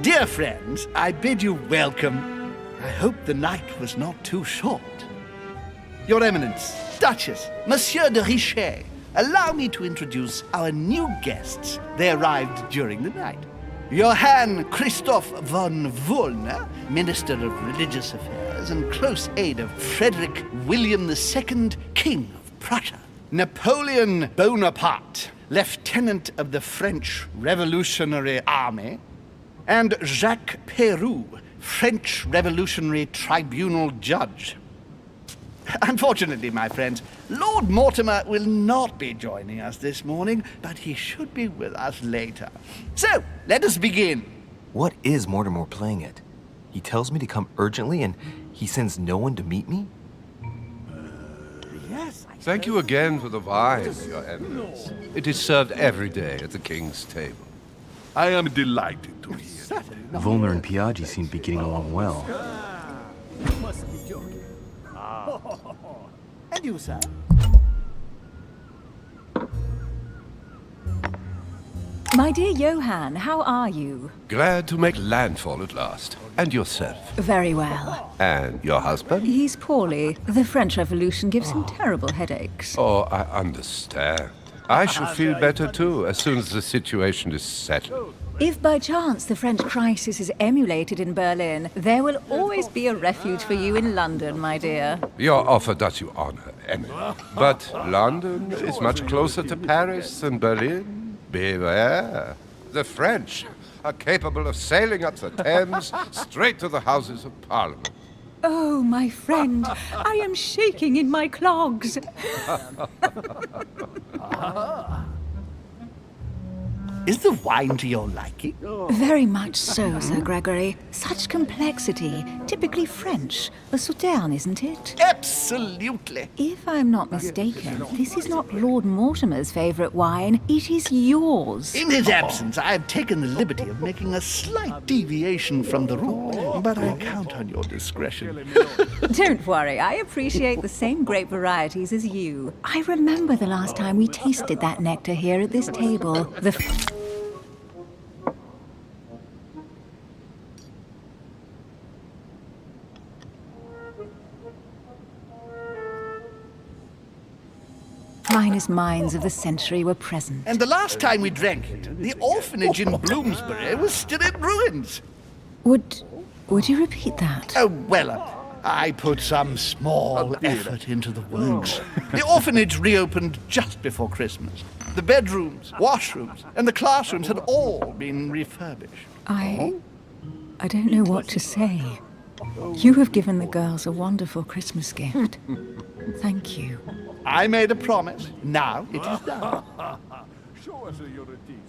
Dear friends, I bid you welcome. I hope the night was not too short. Your Eminence, Duchess, Monsieur de Richet, allow me to introduce our new guests. They arrived during the night. Johann Christoph von Wollner, Minister of Religious Affairs and close aide of Frederick William II, King of Prussia. Napoleon Bonaparte, Lieutenant of the French Revolutionary Army. And Jacques Peroux, French Revolutionary Tribunal Judge. Unfortunately, my friends, Lord Mortimer will not be joining us this morning, but he should be with us later. So, let us begin. What is Mortimer playing at? He tells me to come urgently and he sends no one to meet me? Thank you again for the wine, Your Eminence. It is served every day at the king's table. I am delighted to hear that. Volner and Piaggi seem to be getting along well. You must be joking. And you, sir? My dear Johann, how are you? Glad to make landfall at last. And yourself? Very well. And your husband? He's poorly. The French Revolution gives him terrible headaches. Oh, I understand. I shall feel better too, as soon as the situation is settled. If by chance the French crisis is emulated in Berlin, there will always be a refuge for you in London, my dear. Your offer does you honor, Emily. But London is much closer to Paris than Berlin. Beware. The French are capable of sailing up the Thames straight to the Houses of Parliament. Oh, my friend, I am shaking in my clogs. Is the wine to your liking? Very much so, Sir Gregory. Such complexity. Typically French. A Sauterne, isn't it? Absolutely. If I'm not mistaken, this is not Lord Mortimer's favourite wine. It is yours. In his absence, I have taken the liberty of making a slight deviation from the rule, but I count on your discretion. Don't worry, I appreciate the same grape varieties as you. I remember the last time we tasted that nectar here at this table. Finest minds of the century were present. And the last time we drank it, the orphanage in Bloomsbury was still in ruins. Would you repeat that? Oh, well, I put some small effort into the works. The orphanage reopened just before Christmas. The bedrooms, washrooms, and the classrooms had all been refurbished. I don't know what to say. You have given the girls a wonderful Christmas gift. Thank you. I made a promise. Now it is done. Show us your teeth.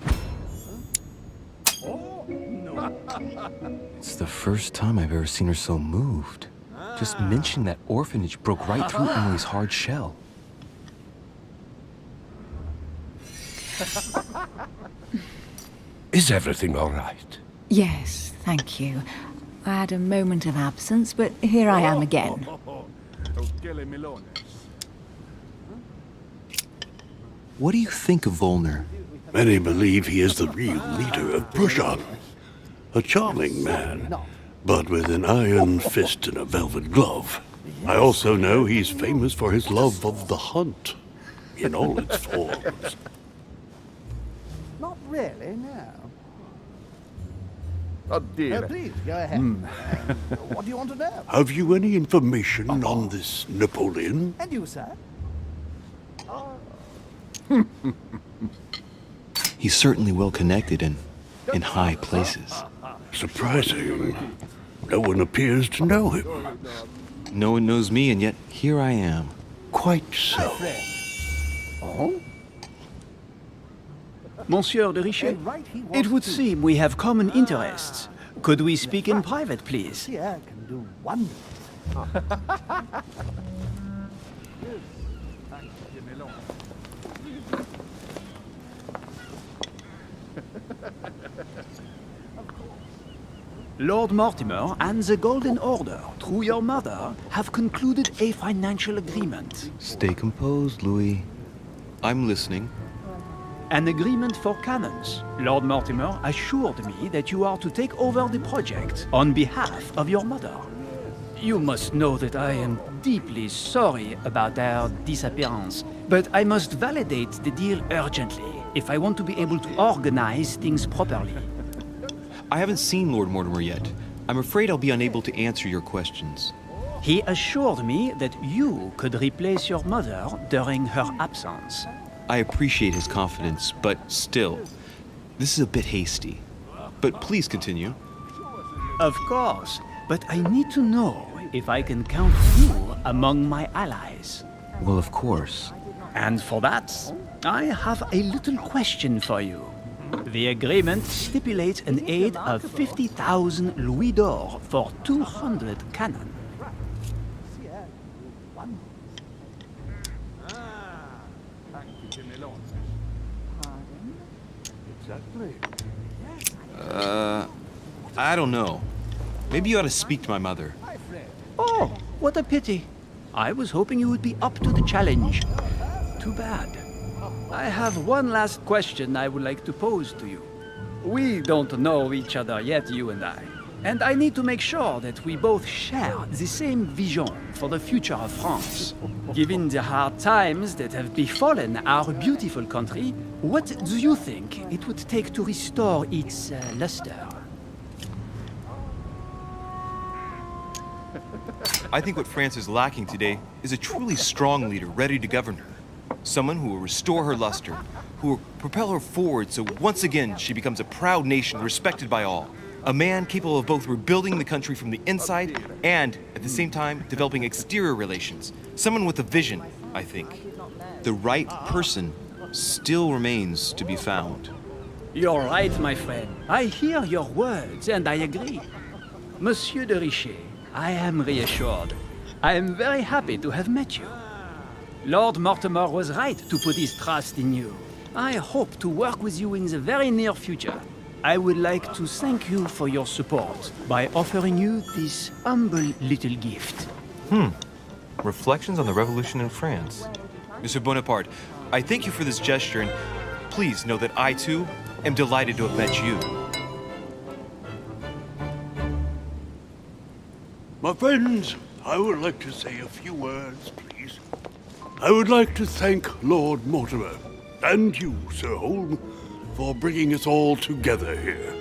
It's the first time I've ever seen her so moved. Just mentioning that orphanage broke right through Emily's hard shell. Is everything all right? Yes, thank you. I had a moment of absence, but here I am again. What do you think of Volner? Many believe he is the real leader of Prussia. A charming man, but with an iron fist and a velvet glove. I also know he's famous for his love of the hunt, in all its forms. Not really, no. Oh, dear. Please, go ahead. What do you want to know? Have you any information on this Napoleon? And you, sir? He's certainly well connected and in high places. Surprising. No one appears to know him. No one knows me, and yet here I am. Quite so. Monsieur de Richet, it would seem we have common interests. Could we speak in private, please? Yeah, can do wonders. Lord Mortimer and the Golden Order, through your mother, have concluded a financial agreement. Stay composed, Louis. I'm listening. an agreement for cannons. Lord Mortimer assured me that you are to take over the project on behalf of your mother. You must know that I am deeply sorry about their disappearance, but I must validate the deal urgently if I want to be able to organize things properly. I haven't seen Lord Mortimer yet. I'm afraid I'll be unable to answer your questions. He assured me that you could replace your mother during her absence. I appreciate his confidence, but still, this is a bit hasty. But please continue. Of course, but I need to know if I can count you among my allies. Well, of course. And for that, I have a little question for you. The agreement stipulates an aid of 50,000 louis d'or for 200 cannon. I don't know. Maybe you ought to speak to my mother. Oh, what a pity. I was hoping you would be up to the challenge. Too bad. I have one last question I would like to pose to you. We don't know each other yet, you and I. And I need to make sure that we both share the same vision for the future of France. Given the hard times that have befallen our beautiful country, what do you think it would take to restore its luster? I think what France is lacking today is a truly strong leader ready to govern her. Someone who will restore her luster, who will propel her forward so once again she becomes a proud nation respected by all. A man capable of both rebuilding the country from the inside and, at the same time, developing exterior relations. Someone with a vision, I think. The right person still remains to be found. You're right, my friend. I hear your words and I agree. Monsieur de Richet, I am reassured. I am very happy to have met you. Lord Mortimer was right to put his trust in you. I hope to work with you in the very near future. I would like to thank you for your support by offering you this humble little gift. Reflections on the Revolution in France. Monsieur Bonaparte, I thank you for this gesture, and please know that I, too, am delighted to have met you. My friends, I would like to say a few words, please. I would like to thank Lord Mortimer, and you, Sir Holm, for bringing us all together here.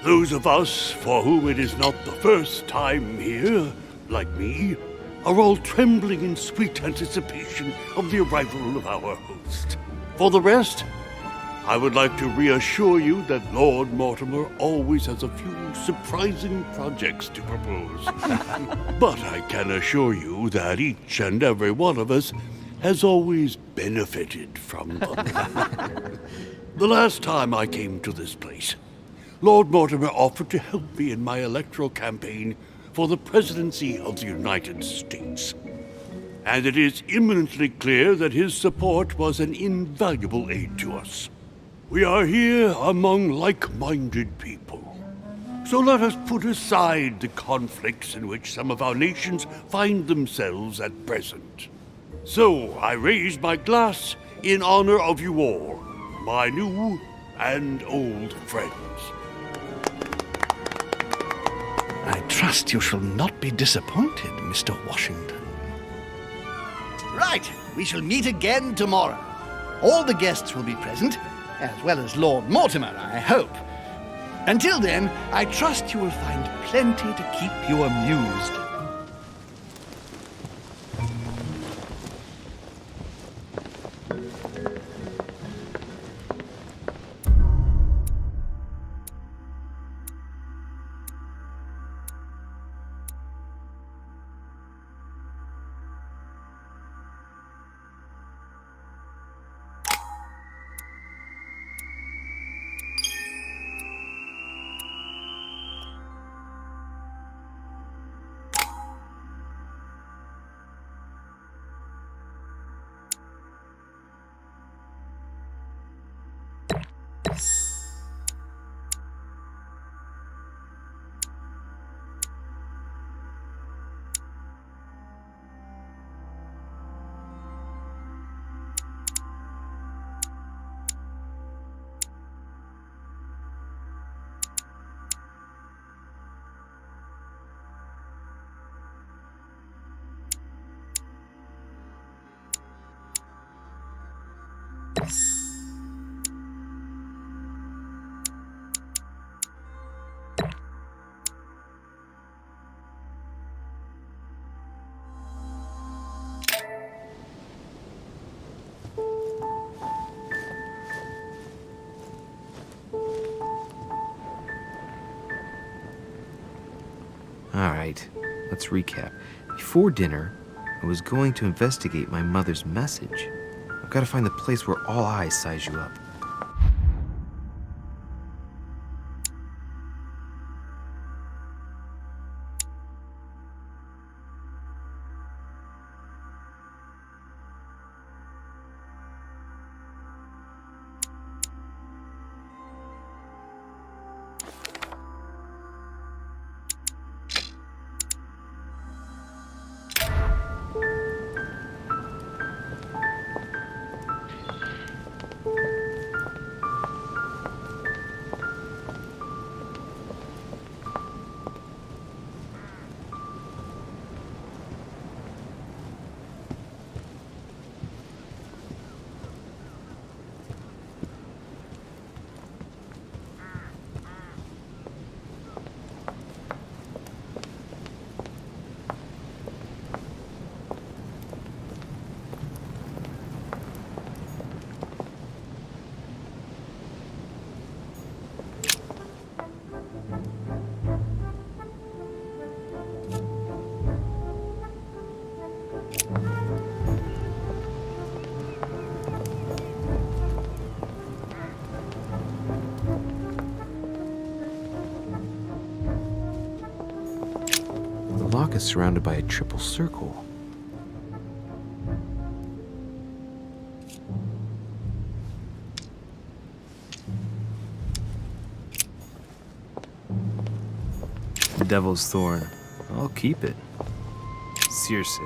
Those of us for whom it is not the first time here, like me, are all trembling in sweet anticipation of the arrival of our host. For the rest, I would like to reassure you that Lord Mortimer always has a few surprising projects to propose. But I can assure you that each and every one of us has always benefited from them. The last time I came to this place, Lord Mortimer offered to help me in my electoral campaign for the presidency of the United States. And it is eminently clear that his support was an invaluable aid to us. We are here among like-minded people. So let us put aside the conflicts in which some of our nations find themselves at present. So I raise my glass in honor of you all, my new and old friends. I trust you shall not be disappointed, Mr. Washington. Right, we shall meet again tomorrow. All the guests will be present, as well as Lord Mortimer, I hope. Until then, I trust you will find plenty to keep you amused. Alright, let's recap. Before dinner, I was going to investigate my mother's message. I've got to find the place where all eyes size you up. The lock is surrounded by a triple circle. The Devil's Thorn. I'll keep it. Circe.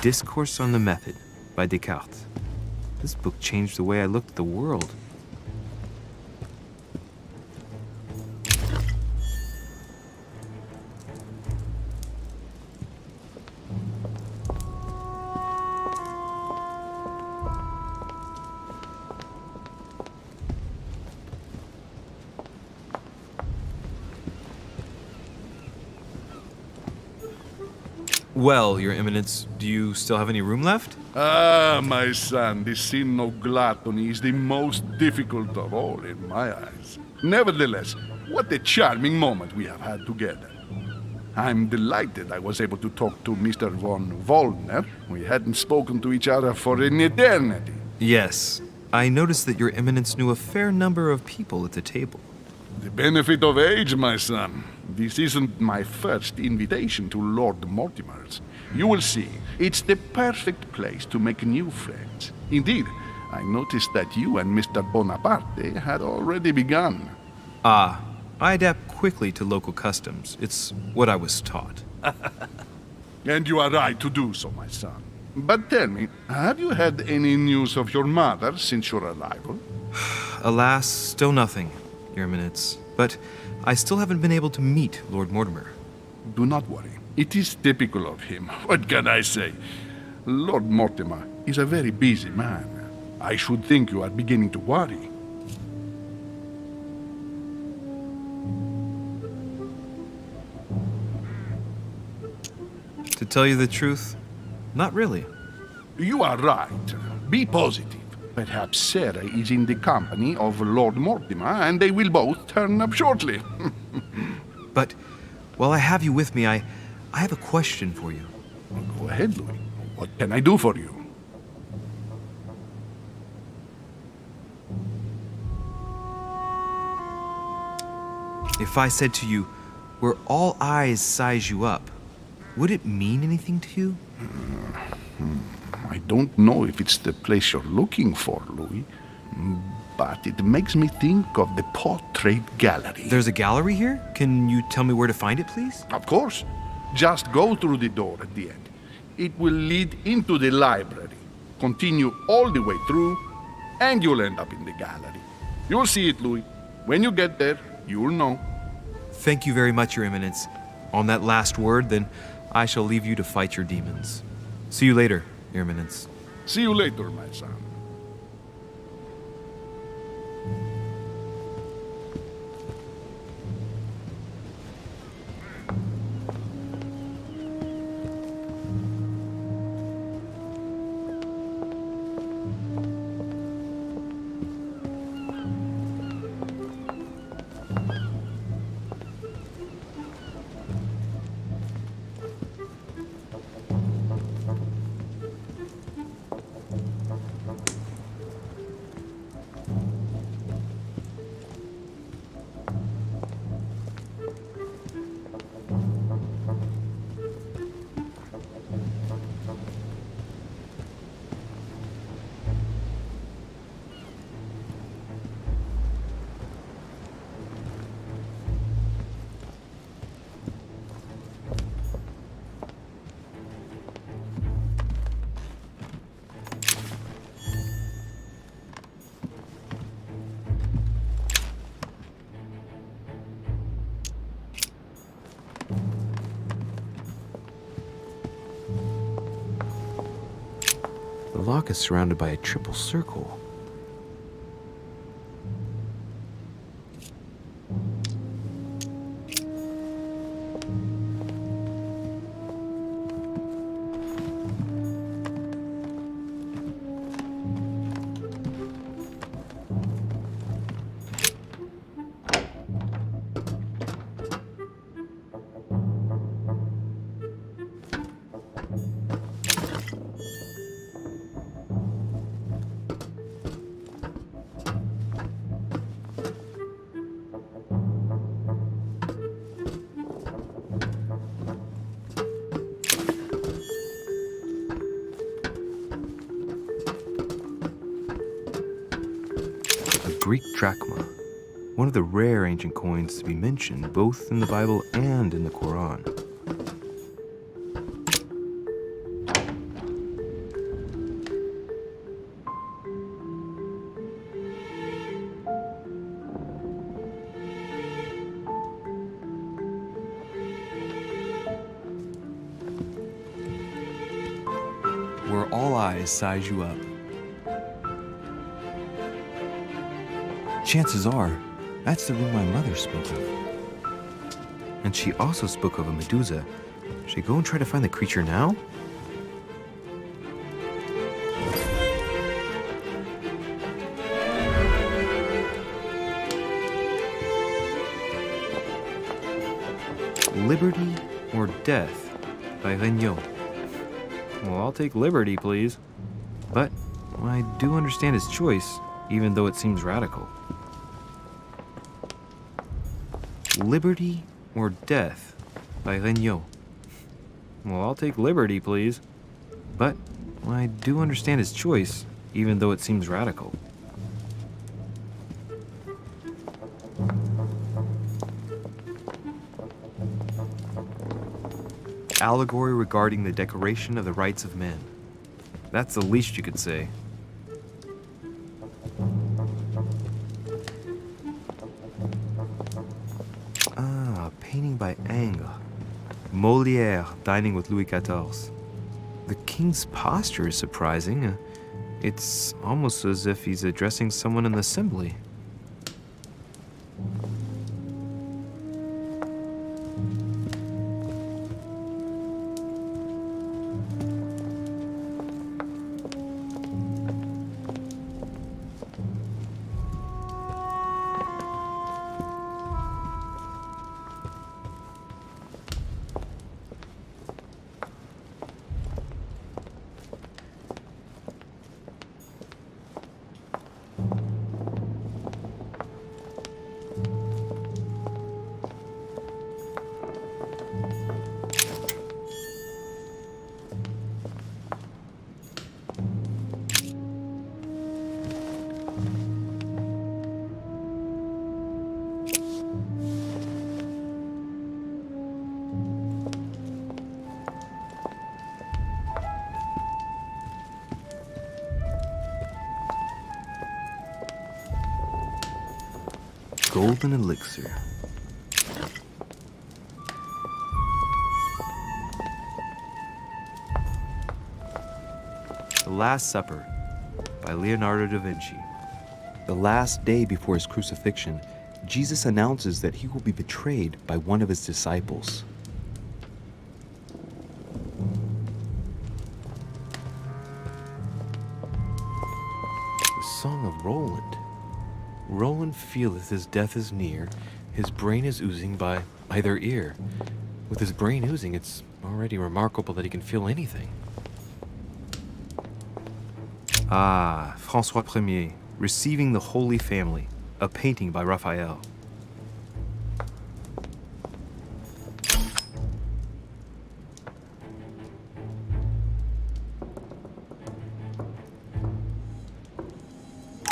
Discourse on the Method by Descartes. This book changed the way I looked at the world. Well, Your Eminence, do you still have any room left? Ah, my son, the sin of gluttony is the most difficult of all in my eyes. Nevertheless, what a charming moment we have had together. I'm delighted I was able to talk to Mr. von Wollner. We hadn't spoken to each other for an eternity. Yes. I noticed that Your Eminence knew a fair number of people at the table. The benefit of age, my son. This isn't my first invitation to Lord Mortimer's. You will see, it's the perfect place to make new friends. Indeed, I noticed that you and Mr. Bonaparte had already begun. Ah, I adapt quickly to local customs. It's what I was taught. And you are right to do so, my son. But tell me, have you had any news of your mother since your arrival? Alas, still nothing, Your Eminence. But I still haven't been able to meet Lord Mortimer. Do not worry. It is typical of him. What can I say? Lord Mortimer is a very busy man. I should think you are beginning to worry. To tell you the truth, not really. You are right. Be positive. Perhaps Sarah is in the company of Lord Mortimer, and they will both turn up shortly. But while I have you with me, I have a question for you. Go ahead, Louis. What can I do for you? If I said to you, where all eyes size you up, would it mean anything to you? I don't know if it's the place you're looking for, Louis, but it makes me think of the portrait gallery. There's a gallery here? Can you tell me where to find it, please? Of course. Just go through the door at the end. It will lead into the library. Continue all the way through, and you'll end up in the gallery. You'll see it, Louis. When you get there, you'll know. Thank you very much, Your Eminence. On that last word, then, I shall leave you to fight your demons. See you later, Your Eminence. See you later, my son. The lock is surrounded by a triple circle. Greek drachma, one of the rare ancient coins to be mentioned both in the Bible and in the Quran. Where all eyes size you up. Chances are, that's the room my mother spoke of. And she also spoke of a Medusa. Should I go and try to find the creature now? Liberty or Death by Regnault. Well, I'll take liberty, please. But I do understand his choice, even though it seems radical. Liberty or Death by Regnault. Well, I'll take liberty, please. But I do understand his choice, even though it seems radical. Allegory regarding the decoration of the rights of men. That's the least you could say. Painting by Ingres. Molière dining with Louis XIV. The king's posture is surprising. It's almost as if he's addressing someone in the assembly. Golden elixir. The Last Supper by Leonardo da Vinci. The last day before his crucifixion, Jesus announces that he will be betrayed by one of his disciples. The Song of Roland. Roland feeleth his death is near, his brain is oozing by either ear. With his brain oozing, it's already remarkable that he can feel anything. Ah, François Ier, Receiving the Holy Family, a painting by Raphael.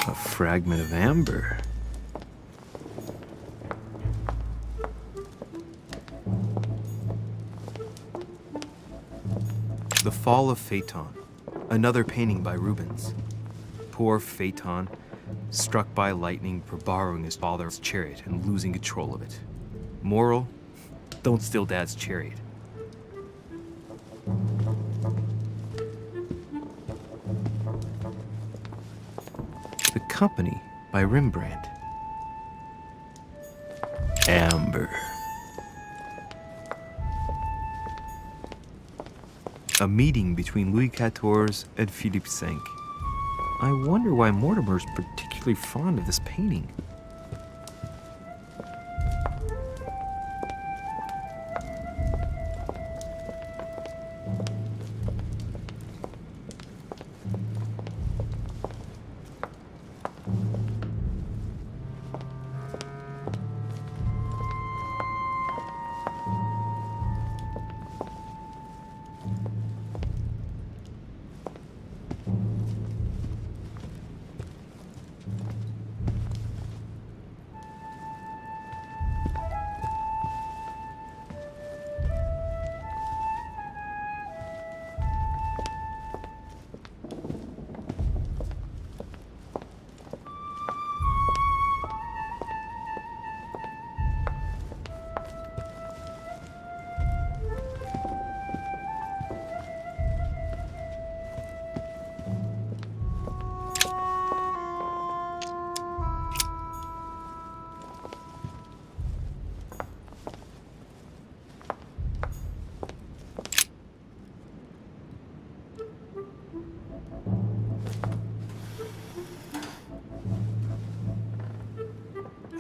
A fragment of amber. The Fall of Phaeton, another painting by Rubens. Poor Phaeton, struck by lightning for borrowing his father's chariot and losing control of it. Moral, don't steal Dad's chariot. The Company by Rembrandt. Amber. A meeting between Louis XIV and Philippe V. I wonder why Mortimer's particularly fond of this painting.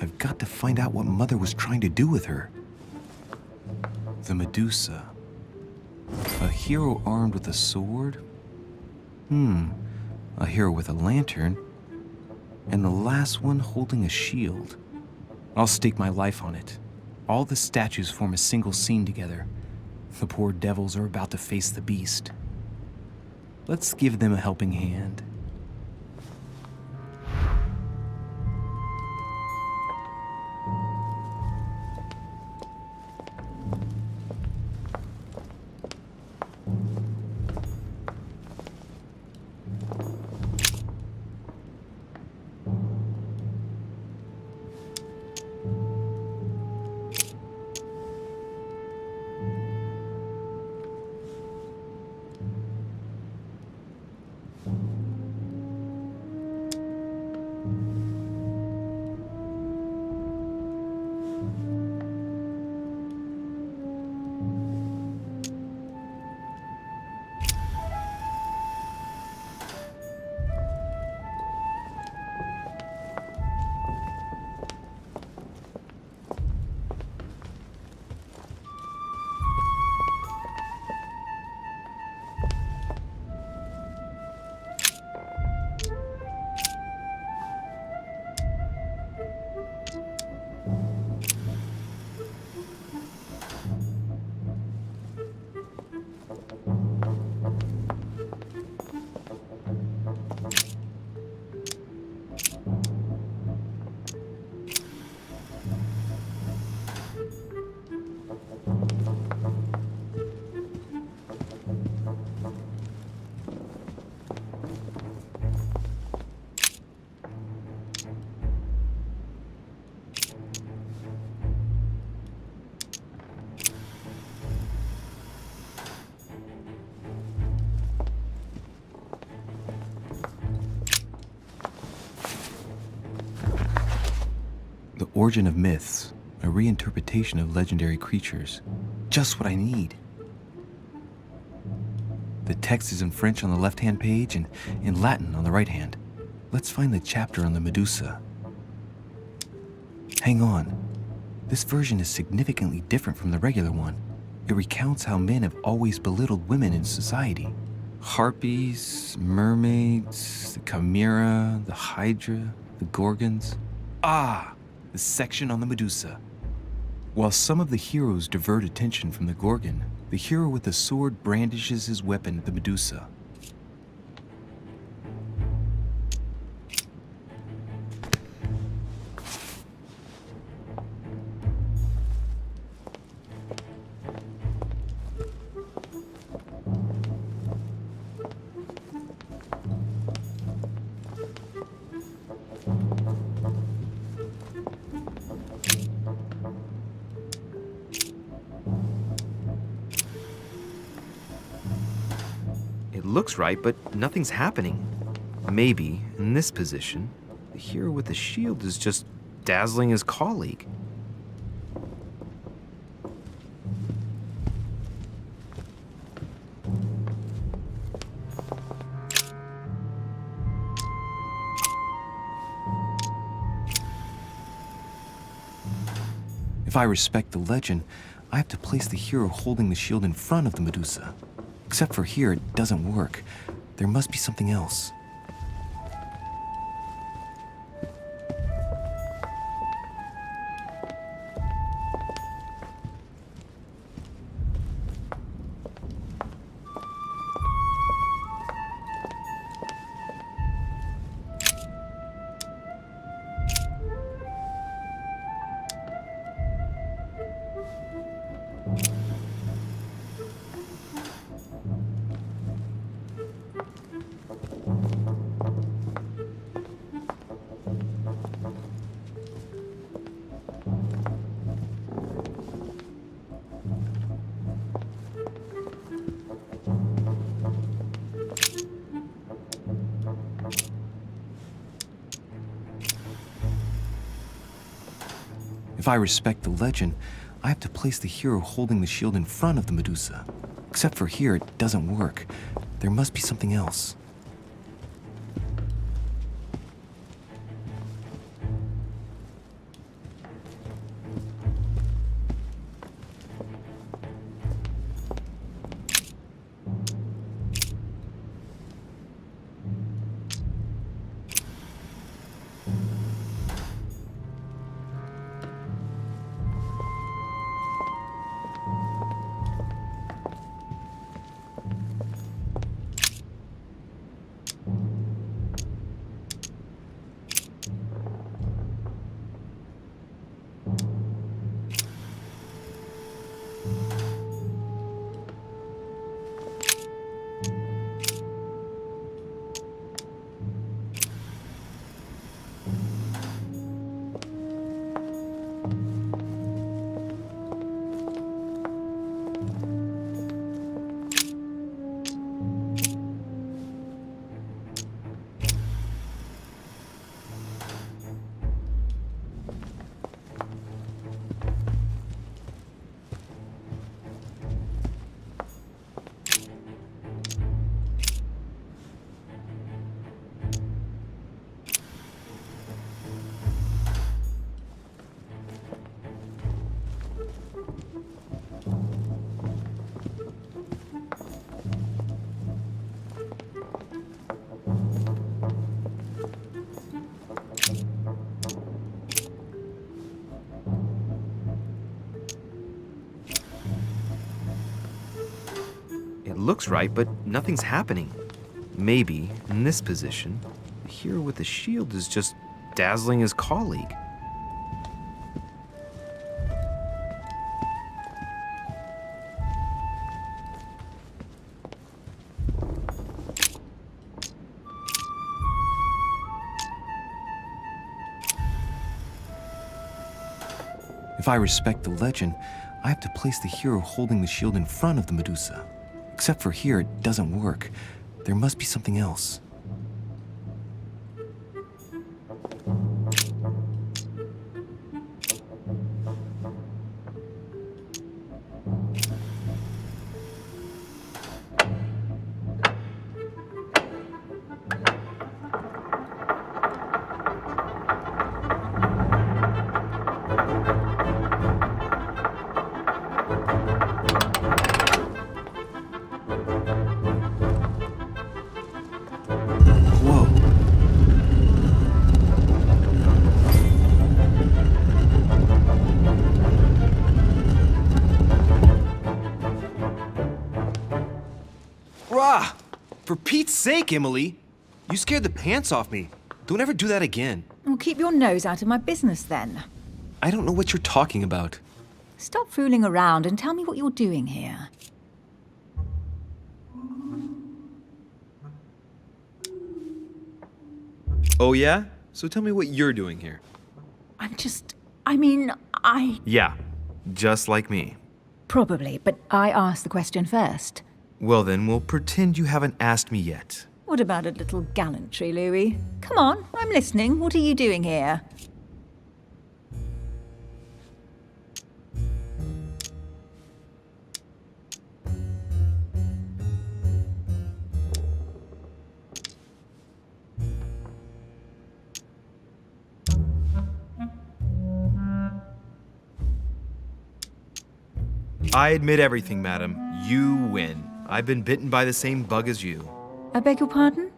I've got to find out what Mother was trying to do with her. The Medusa. A hero armed with a sword? A hero with a lantern. And the last one holding a shield. I'll stake my life on it. All the statues form a single scene together. The poor devils are about to face the beast. Let's give them a helping hand. The Origin of Myths, a reinterpretation of legendary creatures. Just what I need. The text is in French on the left-hand page and in Latin on the right hand. Let's find the chapter on the Medusa. Hang on. This version is significantly different from the regular one. It recounts how men have always belittled women in society. Harpies, mermaids, the chimera, the hydra, the gorgons. Ah! The section on the Medusa. While some of the heroes divert attention from the Gorgon, the hero with the sword brandishes his weapon at the Medusa. It looks right, but nothing's happening. Maybe, in this position, The hero with the shield is just dazzling his colleague. If I respect the legend, I have to place the hero holding the shield in front of the Medusa. Except for here, it doesn't work. There must be something else. If I respect the legend, I have to place the hero holding the shield in front of the Medusa. Except for here, it doesn't work. There must be something else. It looks right, but nothing's happening. Maybe, in this position, the hero with the shield is just dazzling his colleague. If I respect the legend, I have to place the hero holding the shield in front of the Medusa. Except for here, it doesn't work. There must be something else. Rah! For Pete's sake, Emily! You scared the pants off me. Don't ever do that again. Well, keep your nose out of my business then. I don't know what you're talking about. Stop fooling around and tell me what you're doing here. Oh yeah? So tell me what you're doing here. Yeah, just like me. Probably, but I asked the question first. Well then, we'll pretend you haven't asked me yet. What about a little gallantry, Louis? Come on, I'm listening. What are you doing here? I admit everything, madam. You win. I've been bitten by the same bug as you. I beg your pardon?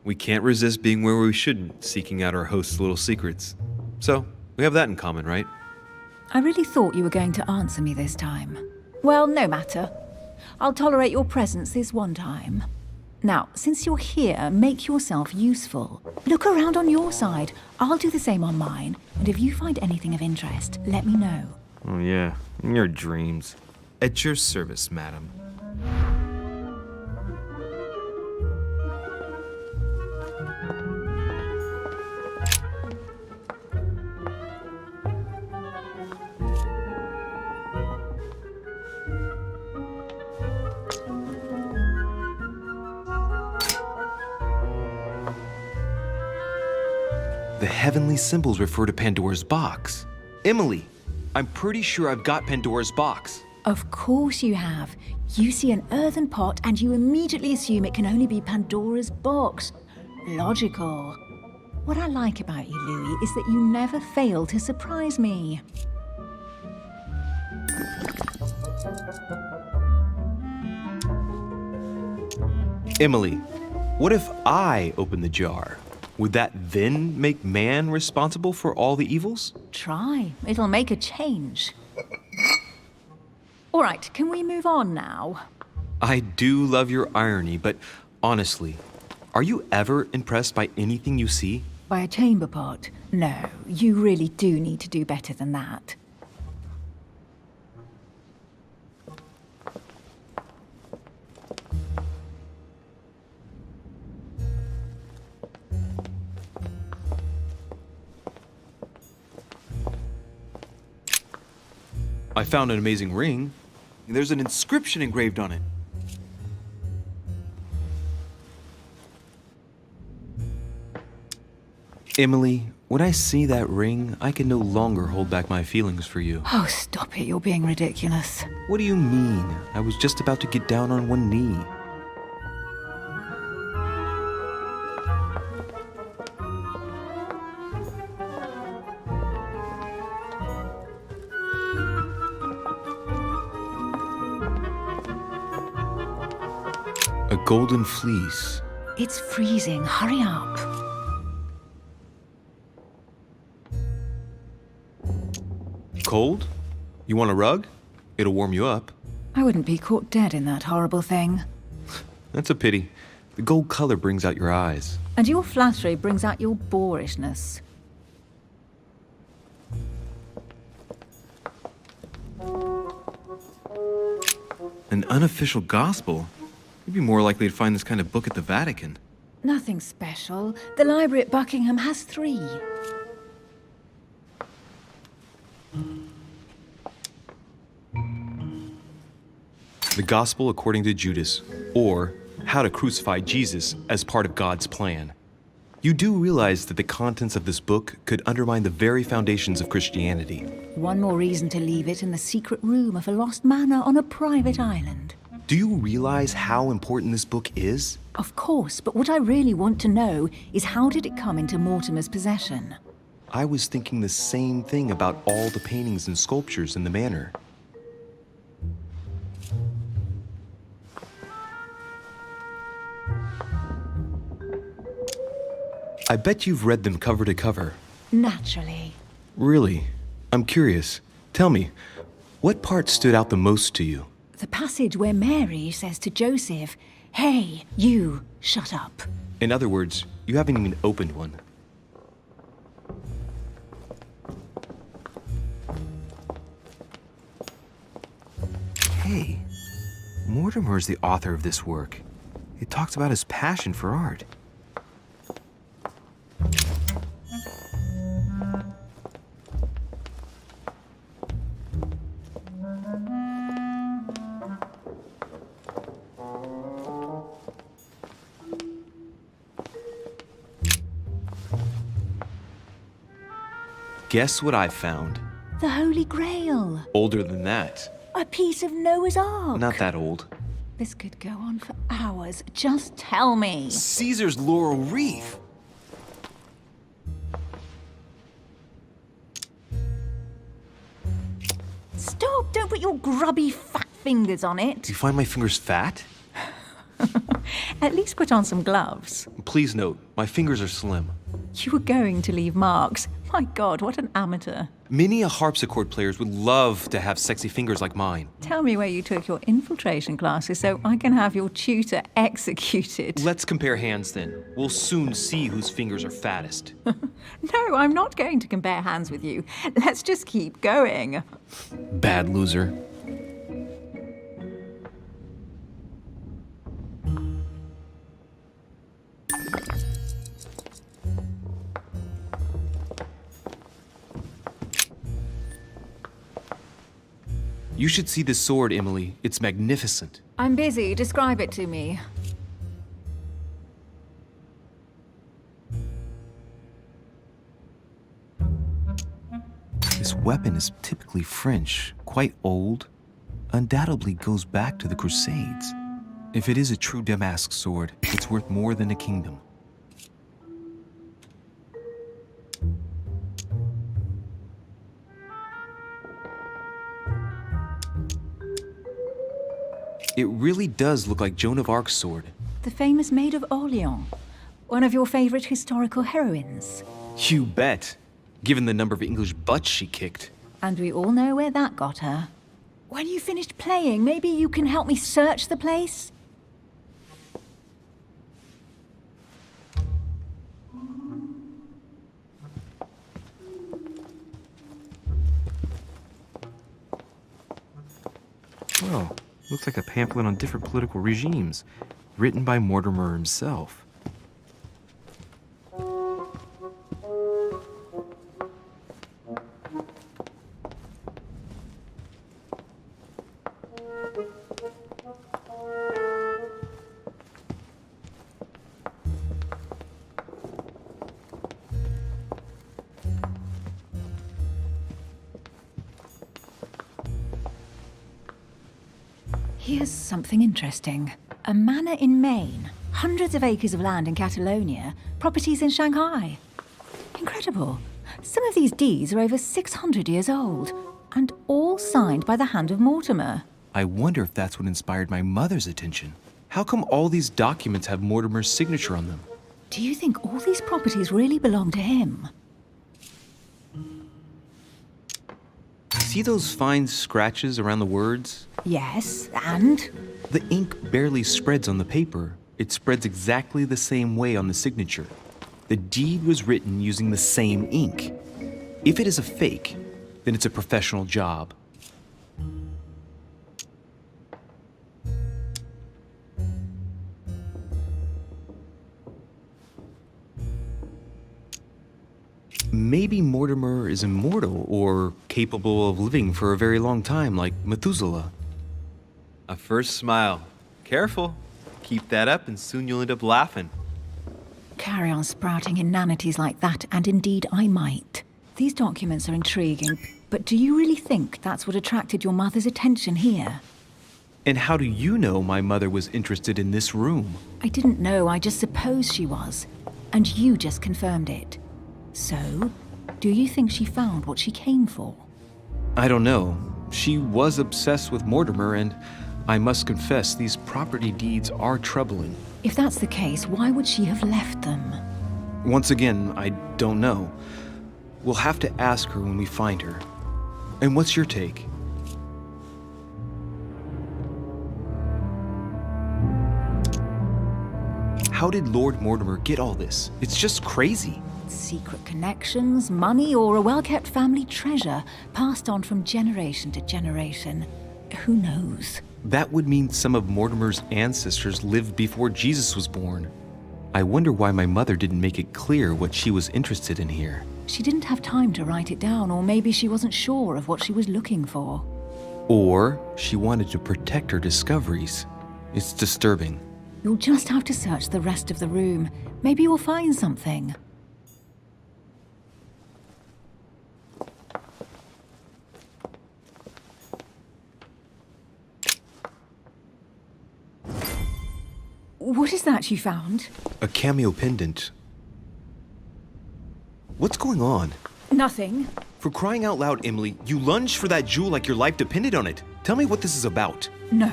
We can't resist being where we shouldn't, seeking out our host's little secrets. So, we have that in common, right? I really thought you were going to answer me this time. Well, no matter. I'll tolerate your presence this one time. Now, since you're here, make yourself useful. Look around on your side. I'll do the same on mine. And if you find anything of interest, let me know. Oh yeah, in your dreams. At your service, madam. The heavenly symbols refer to Pandora's box. Emily, I'm pretty sure I've got Pandora's box. Of course you have. You see an earthen pot and you immediately assume it can only be Pandora's box. Logical. What I like about you, Louis, is that you never fail to surprise me. Emily, what if I open the jar? Would that then make man responsible for all the evils? Try. It'll make a change. All right, can we move on now? I do love your irony, but honestly, are you ever impressed by anything you see? By a chamber pot? No, you really do need to do better than that. I found an amazing ring. There's an inscription engraved on it. Emily, when I see that ring, I can no longer hold back my feelings for you. Oh, stop it. You're being ridiculous. What do you mean? I was just about to get down on one knee. A golden fleece. It's freezing. Hurry up. Cold? You want a rug? It'll warm you up. I wouldn't be caught dead in that horrible thing. That's a pity. The gold color brings out your eyes. And your flattery brings out your boorishness. An unofficial gospel? You'd be more likely to find this kind of book at the Vatican. Nothing special. The library at Buckingham has 3. The Gospel According to Judas, or How to Crucify Jesus as Part of God's Plan. You do realize that the contents of this book could undermine the very foundations of Christianity. One more reason to leave it in the secret room of a lost manor on a private island. Do you realize how important this book is? Of course, but what I really want to know is how did it come into Mortimer's possession? I was thinking the same thing about all the paintings and sculptures in the manor. I bet you've read them cover to cover. Naturally. Really? I'm curious. Tell me, what part stood out the most to you? The passage where Mary says to Joseph, "Hey, you, shut up." In other words, you haven't even opened one. Hey, Mortimer's the author of this work. It talks about his passion for art. Guess what I found? The Holy Grail. Older than that. A piece of Noah's Ark. Not that old. This could go on for hours. Just tell me. Caesar's laurel wreath. Stop! Don't put your grubby fat fingers on it. Do you find my fingers fat? At least put on some gloves. Please note, my fingers are slim. You were going to leave marks. My God, what an amateur. Many a harpsichord players would love to have sexy fingers like mine. Tell me where you took your infiltration classes so I can have your tutor executed. Let's compare hands then. We'll soon see whose fingers are fattest. No, I'm not going to compare hands with you. Let's just keep going. Bad loser. You should see this sword, Emily. It's magnificent. I'm busy. Describe it to me. This weapon is typically French, quite old, undoubtedly goes back to the Crusades. If it is a true Damask sword, it's worth more than a kingdom. It really does look like Joan of Arc's sword. The famous Maid of Orleans. One of your favorite historical heroines. You bet, given the number of English butts she kicked. And we all know where that got her. When you finished playing, maybe you can help me search the place? Well, looks like a pamphlet on different political regimes, written by Mortimer himself. Here's something interesting. A manor in Maine, hundreds of acres of land in Catalonia, properties in Shanghai. Incredible. Some of these deeds are over 600 years old, and all signed by the hand of Mortimer. I wonder if that's what inspired my mother's attention. How come all these documents have Mortimer's signature on them? Do you think all these properties really belong to him? See those fine scratches around the words? Yes, and? The ink barely spreads on the paper. It spreads exactly the same way on the signature. The deed was written using the same ink. If it is a fake, then it's a professional job. Maybe Mortimer is immortal or capable of living for a very long time, like Methuselah. A first smile. Careful. Keep that up and soon you'll end up laughing. Carry on sprouting inanities like that, and indeed I might. These documents are intriguing, but do you really think that's what attracted your mother's attention here? And how do you know my mother was interested in this room? I didn't know, I just supposed she was. And you just confirmed it. So, do you think she found what she came for? I don't know. She was obsessed with Mortimer, and I must confess these property deeds are troubling. If that's the case, why would she have left them? Once again, I don't know. We'll have to ask her when we find her. And what's your take? How did Lord Mortimer get all this? It's just crazy. Secret connections, money, or a well-kept family treasure passed on from generation to generation. Who knows? That would mean some of Mortimer's ancestors lived before Jesus was born. I wonder why my mother didn't make it clear what she was interested in here. She didn't have time to write it down, or maybe she wasn't sure of what she was looking for. Or she wanted to protect her discoveries. It's disturbing. You'll just have to search the rest of the room. Maybe you'll find something. What is that you found? A cameo pendant. What's going on? Nothing. For crying out loud, Emily, you lunged for that jewel like your life depended on it. Tell me what this is about. No.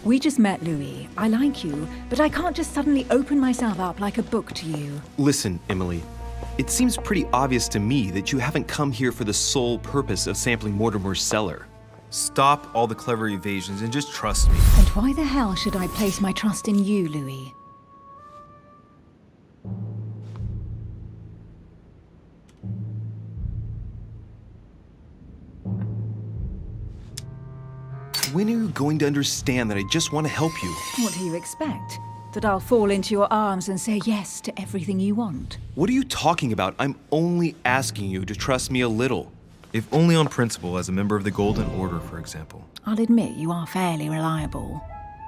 We just met, Louis. I like you, but I can't just suddenly open myself up like a book to you. Listen, Emily. It seems pretty obvious to me that you haven't come here for the sole purpose of sampling Mortimer's cellar. Stop all the clever evasions and just trust me. And why the hell should I place my trust in you, Louis? When are you going to understand that I just want to help you? What do you expect? That I'll fall into your arms and say yes to everything you want? What are you talking about? I'm only asking you to trust me a little. If only on principle, as a member of the Golden Order, for example. I'll admit you are fairly reliable.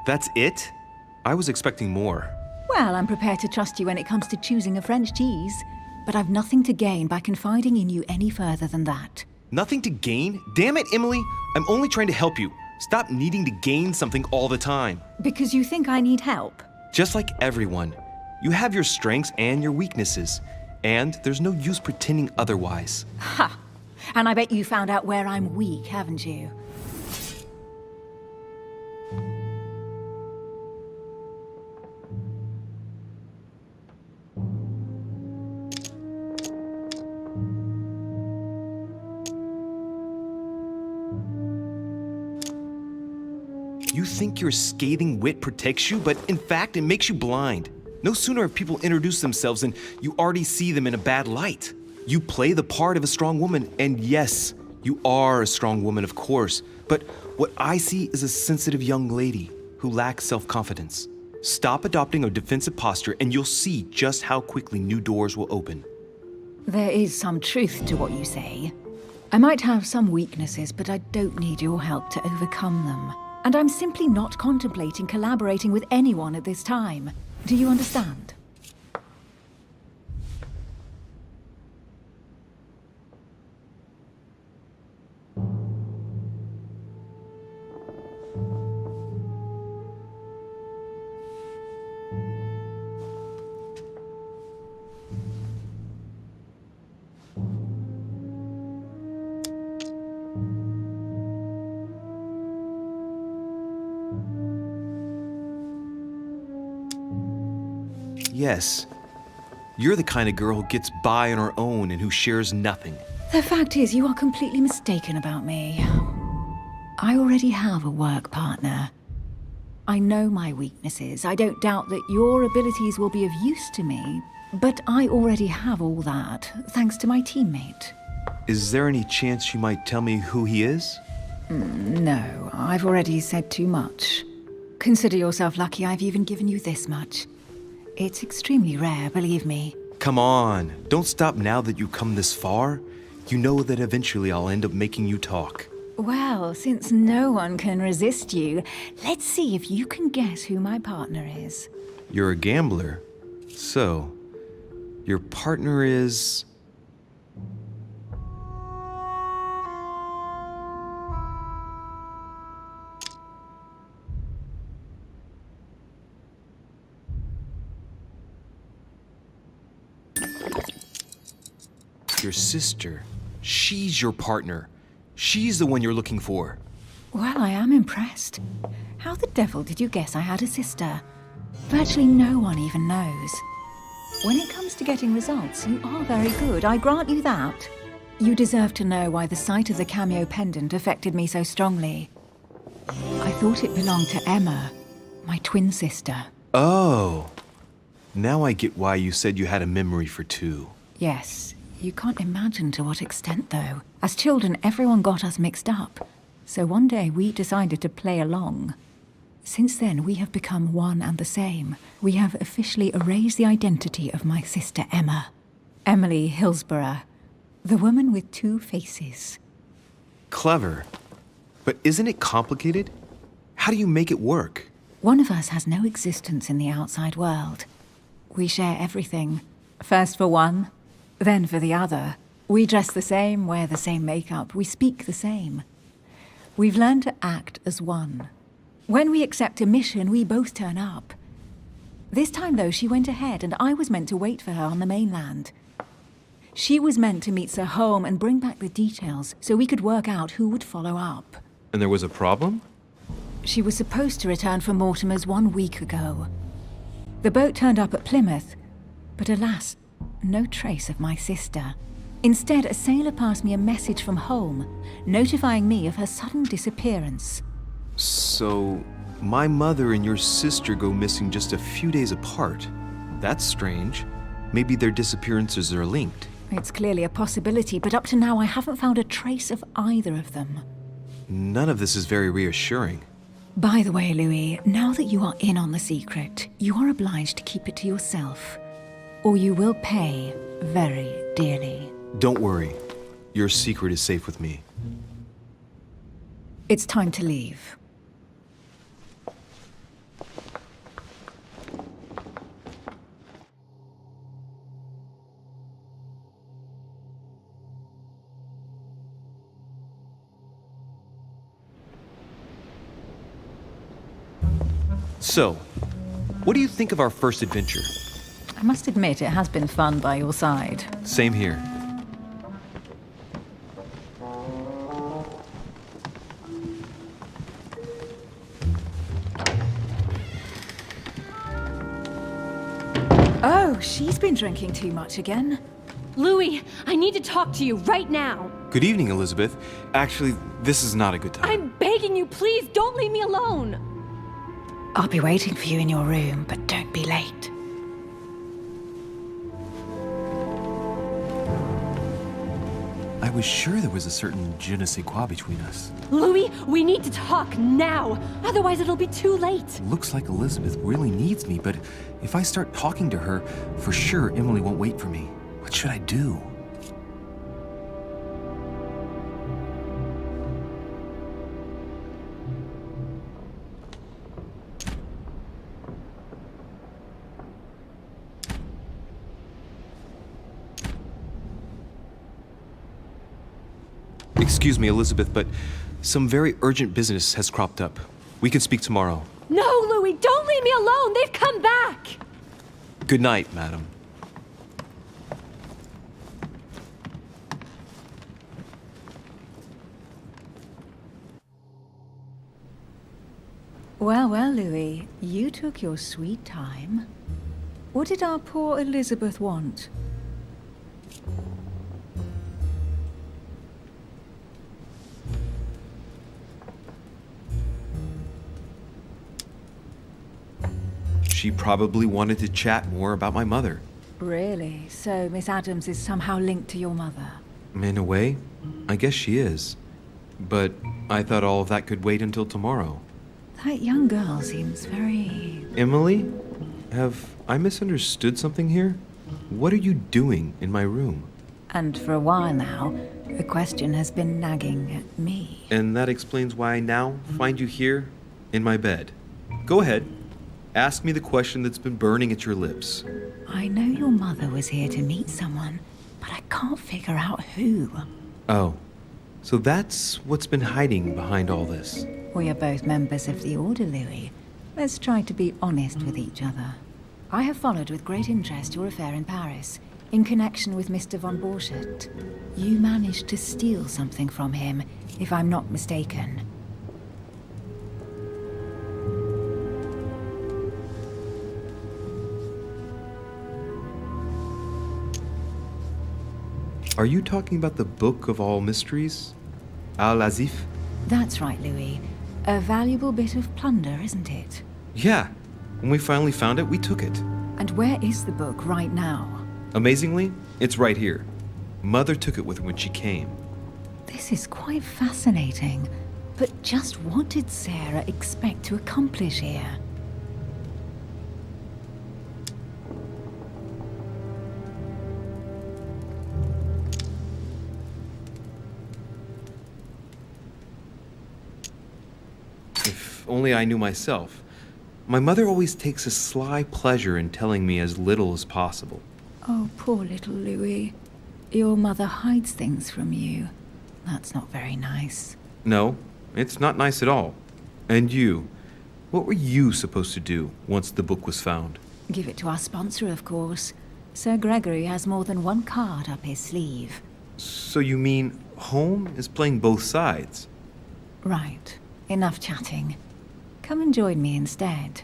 That's it? I was expecting more. Well, I'm prepared to trust you when it comes to choosing a French cheese. But I've nothing to gain by confiding in you any further than that. Nothing to gain? Damn it, Emily! I'm only trying to help you. Stop needing to gain something all the time. Because you think I need help? Just like everyone. You have your strengths and your weaknesses. And there's no use pretending otherwise. Ha! And I bet you found out where I'm weak, haven't you? You think your scathing wit protects you, but in fact, it makes you blind. No sooner have people introduced themselves than you already see them in a bad light. You play the part of a strong woman, and yes, you are a strong woman, of course, but what I see is a sensitive young lady who lacks self-confidence. Stop adopting a defensive posture, and you'll see just how quickly new doors will open. There is some truth to what you say. I might have some weaknesses, but I don't need your help to overcome them. And I'm simply not contemplating collaborating with anyone at this time. Do you understand? Yes, you're the kind of girl who gets by on her own and who shares nothing. The fact is, you are completely mistaken about me. I already have a work partner. I know my weaknesses. I don't doubt that your abilities will be of use to me, but I already have all that, thanks to my teammate. Is there any chance you might tell me who he is? No, I've already said too much. Consider yourself lucky I've even given you this much. It's extremely rare, believe me. Come on, don't stop now that you've come this far. You know that eventually I'll end up making you talk. Well, since no one can resist you, let's see if you can guess who my partner is. You're a gambler. So, your partner is... Your sister. She's your partner. She's the one you're looking for. Well, I am impressed. How the devil did you guess I had a sister? Virtually no one even knows. When it comes to getting results, you are very good, I grant you that. You deserve to know why the sight of the cameo pendant affected me so strongly. I thought it belonged to Emma, my twin sister. Oh. Now I get why you said you had a memory for two. Yes. You can't imagine to what extent, though. As children, everyone got us mixed up. So one day we decided to play along. Since then, we have become one and the same. We have officially erased the identity of my sister Emma. Emily Hillsborough. The woman with two faces. Clever. But isn't it complicated? How do you make it work? One of us has no existence in the outside world. We share everything. First for one, then for the other. We dress the same, wear the same makeup, we speak the same. We've learned to act as one. When we accept a mission, we both turn up. This time, though, she went ahead, and I was meant to wait for her on the mainland. She was meant to meet Sir Home and bring back the details so we could work out who would follow up. And there was a problem? She was supposed to return from Mortimer's 1 week ago. The boat turned up at Plymouth, but alas, no trace of my sister. Instead, a sailor passed me a message from home, notifying me of her sudden disappearance. So, my mother and your sister go missing just a few days apart. That's strange. Maybe their disappearances are linked. It's clearly a possibility, but up to now I haven't found a trace of either of them. None of this is very reassuring. By the way, Louis, now that you are in on the secret, you are obliged to keep it to yourself, or you will pay very dearly. Don't worry. Your secret is safe with me. It's time to leave. So, what do you think of our first adventure? I must admit, it has been fun by your side. Same here. Oh, she's been drinking too much again. Louis, I need to talk to you right now. Good evening, Elizabeth. Actually, this is not a good time. I'm begging you, please don't leave me alone. I'll be waiting for you in your room, but don't be late. I was sure there was a certain je ne sais quoi between us. Louis, we need to talk now. Otherwise, it'll be too late. Looks like Elizabeth really needs me, but if I start talking to her, for sure Emily won't wait for me. What should I do? Excuse me, Elizabeth, but some very urgent business has cropped up. We can speak tomorrow. No, Louis, don't leave me alone. They've come back. Good night, madam. Well, well, Louis, you took your sweet time. What did our poor Elizabeth want? She probably wanted to chat more about my mother. Really? So Miss Adams is somehow linked to your mother? In a way, I guess she is. But I thought all of that could wait until tomorrow. That young girl seems very... Emily? Have I misunderstood something here? What are you doing in my room? And for a while now, the question has been nagging at me. And that explains why I now find you here, in my bed. Go ahead. Ask me the question that's been burning at your lips. I know your mother was here to meet someone, but I can't figure out who. Oh, so that's what's been hiding behind all this. We are both members of the Order, Louis. Let's try to be honest with each other. I have followed with great interest your affair in Paris, in connection with Mr. von Borchardt. You managed to steal something from him, if I'm not mistaken. Are you talking about the Book of All Mysteries? Al-Azif? That's right, Louis. A valuable bit of plunder, isn't it? Yeah. When we finally found it, we took it. And where is the book right now? Amazingly, it's right here. Mother took it with her when she came. This is quite fascinating. But just what did Sarah expect to accomplish here? If only I knew myself. My mother always takes a sly pleasure in telling me as little as possible. Oh, poor little Louis. Your mother hides things from you. That's not very nice. No, it's not nice at all. And you, what were you supposed to do once the book was found? Give it to our sponsor, of course. Sir Gregory has more than one card up his sleeve. So you mean home is playing both sides? Right. Enough chatting. Come and join me instead.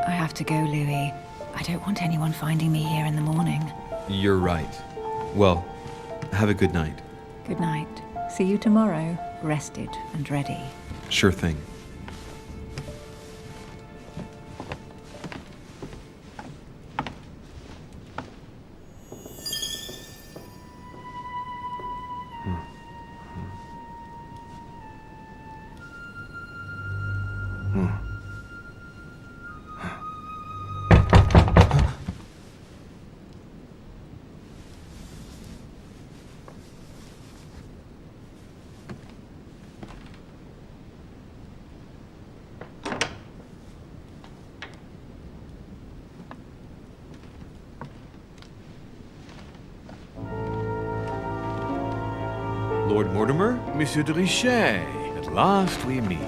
I have to go, Louis. I don't want anyone finding me here in the morning. You're right. Well, have a good night. Good night. See you tomorrow, rested and ready. Sure thing. Lord Mortimer? Monsieur de Richet, at last we meet.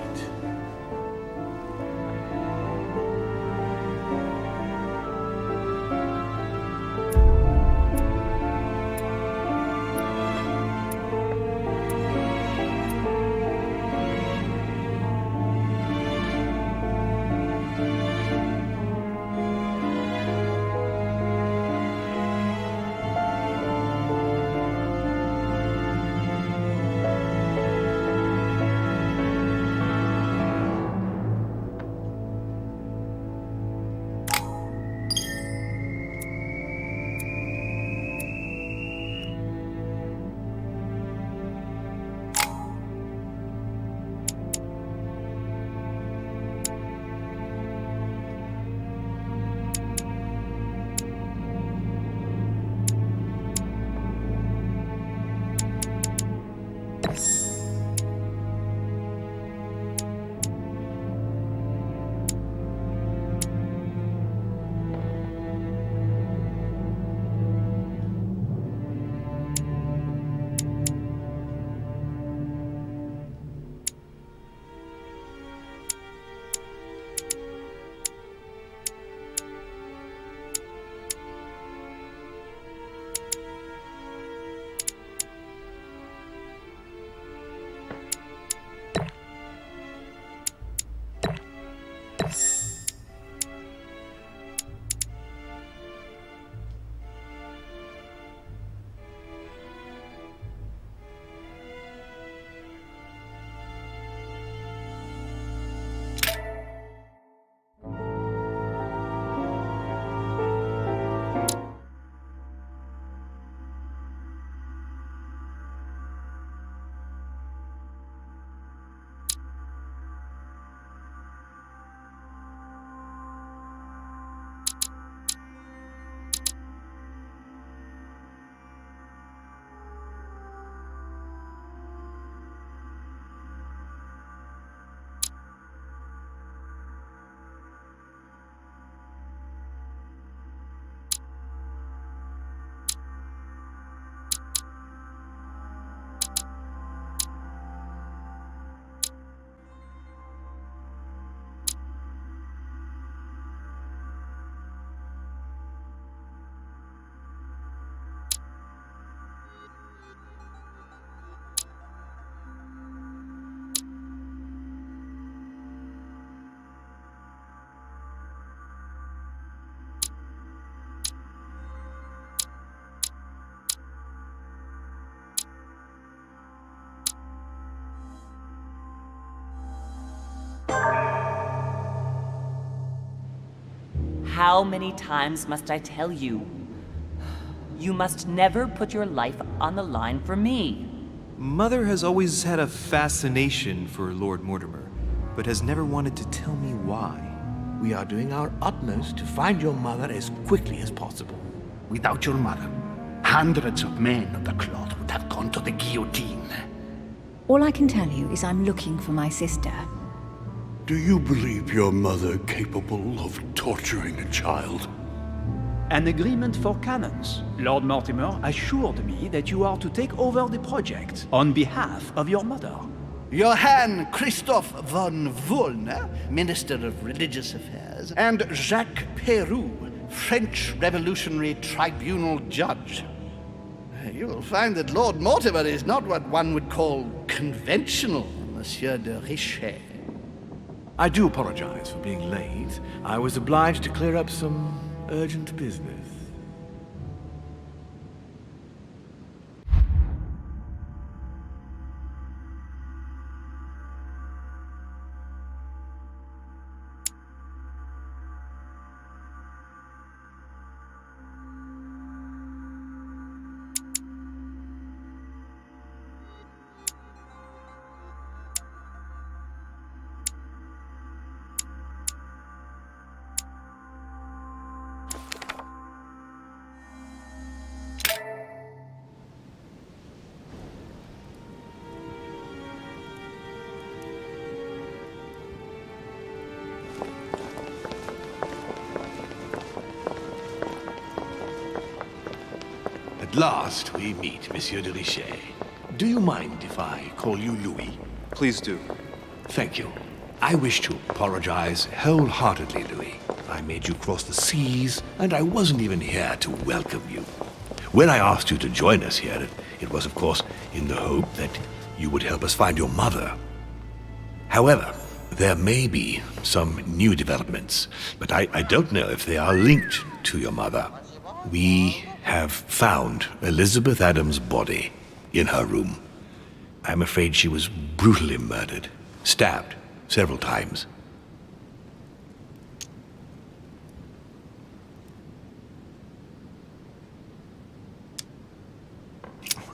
How many times must I tell you? You must never put your life on the line for me. Mother has always had a fascination for Lord Mortimer, but has never wanted to tell me why. We are doing our utmost to find your mother as quickly as possible. Without your mother, hundreds of men of the cloth would have gone to the guillotine. All I can tell you is I'm looking for my sister. Do you believe your mother capable of torturing a child? An agreement for cannons. Lord Mortimer assured me that you are to take over the project on behalf of your mother. Johann Christoph von Wollner, Minister of Religious Affairs, and Jacques Peroux, French Revolutionary Tribunal Judge. You will find that Lord Mortimer is not what one would call conventional, Monsieur de Richet. I do apologize for being late. I was obliged to clear up some urgent business. At last we meet, Monsieur de Richet. Do you mind if I call you Louis? Please do. Thank you. I wish to apologize wholeheartedly, Louis. I made you cross the seas, and I wasn't even here to welcome you. When I asked you to join us here, it was, of course, in the hope that you would help us find your mother. However, there may be some new developments, but I don't know if they are linked to your mother. We have found Elizabeth Adams' body in her room. I'm afraid she was brutally murdered, stabbed several times.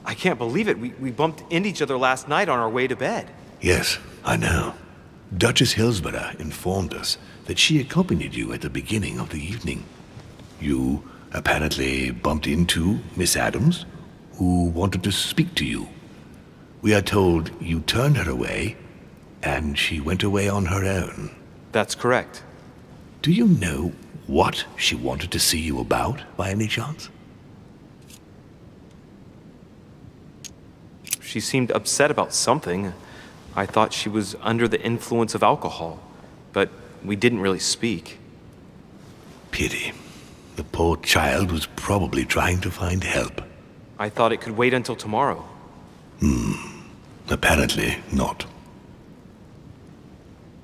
I can't believe it. We bumped into each other last night on our way to bed. Yes, I know. Duchess Hillsborough informed us that she accompanied you at the beginning of the evening. You apparently bumped into Miss Adams, who wanted to speak to you. We are told you turned her away, and she went away on her own. That's correct. Do you know what she wanted to see you about, by any chance? She seemed upset about something. I thought she was under the influence of alcohol, but we didn't really speak. Pity. The poor child was probably trying to find help. I thought it could wait until tomorrow. Apparently not.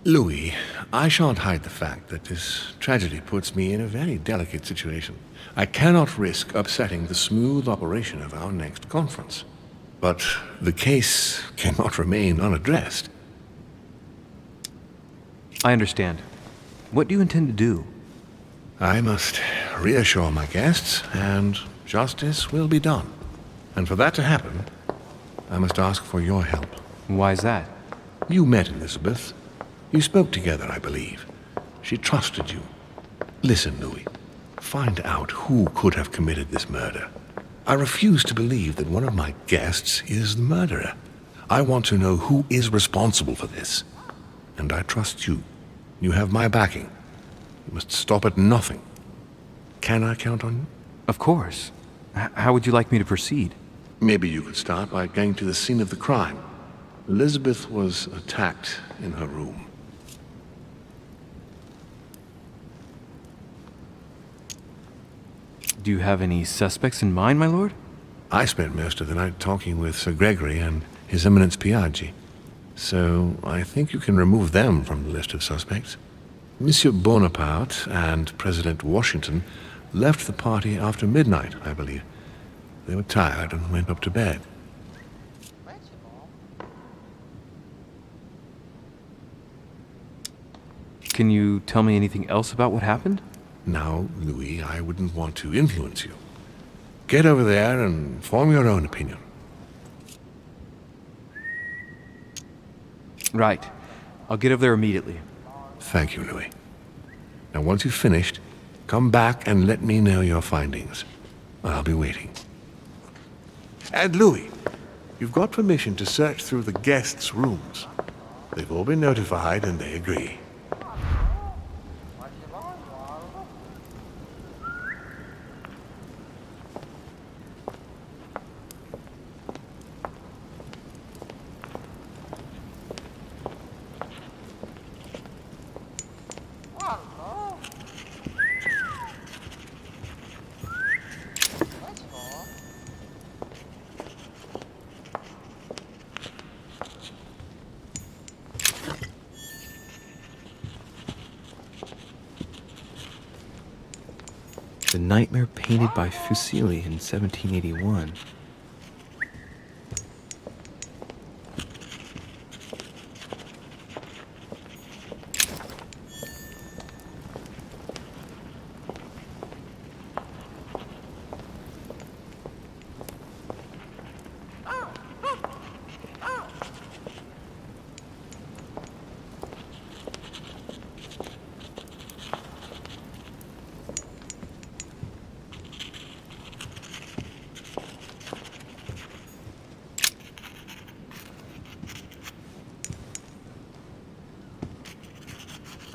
Louis, I shan't hide the fact that this tragedy puts me in a very delicate situation. I cannot risk upsetting the smooth operation of our next conference. But the case cannot remain unaddressed. I understand. What do you intend to do? I must reassure my guests, and justice will be done. And for that to happen, I must ask for your help. Why is that? You met Elizabeth. You spoke together, I believe. She trusted you. Listen, Louis. Find out who could have committed this murder. I refuse to believe that one of my guests is the murderer. I want to know who is responsible for this. And I trust you. You have my backing. You must stop at nothing. Can I count on you? Of course. How would you like me to proceed? Maybe you could start by going to the scene of the crime. Elizabeth was attacked in her room. Do you have any suspects in mind, my lord? I spent most of the night talking with Sir Gregory and His Eminence Piaggi, so I think you can remove them from the list of suspects. Monsieur Bonaparte and President Washington left the party after midnight, I believe. They were tired and went up to bed. Can you tell me anything else about what happened? Now, Louis, I wouldn't want to influence you. Get over there and form your own opinion. Right. I'll get over there immediately. Thank you, Louis. Now, once you've finished, come back and let me know your findings. I'll be waiting. And Louis, you've got permission to search through the guests' rooms. They've all been notified and they agree. The nightmare painted by Fuseli in 1781.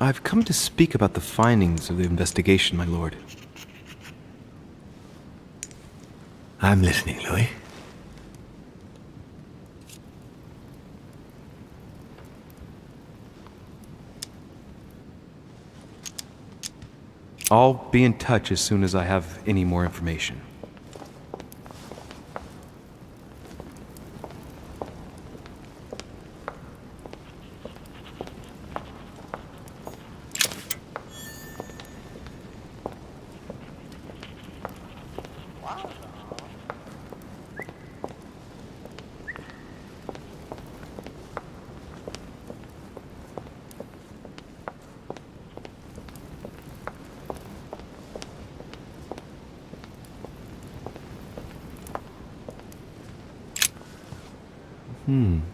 I've come to speak about the findings of the investigation, my lord. I'm listening, Louis. I'll be in touch as soon as I have any more information.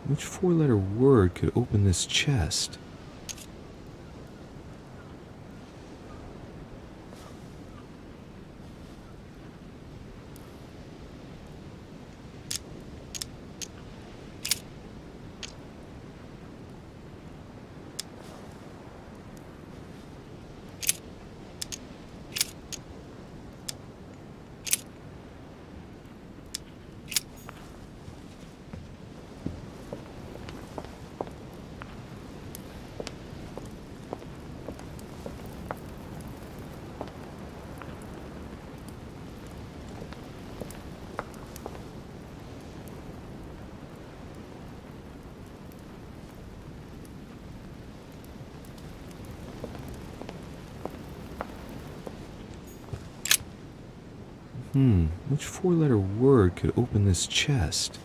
Which four-letter word could open this chest? Which four-letter word could open this chest?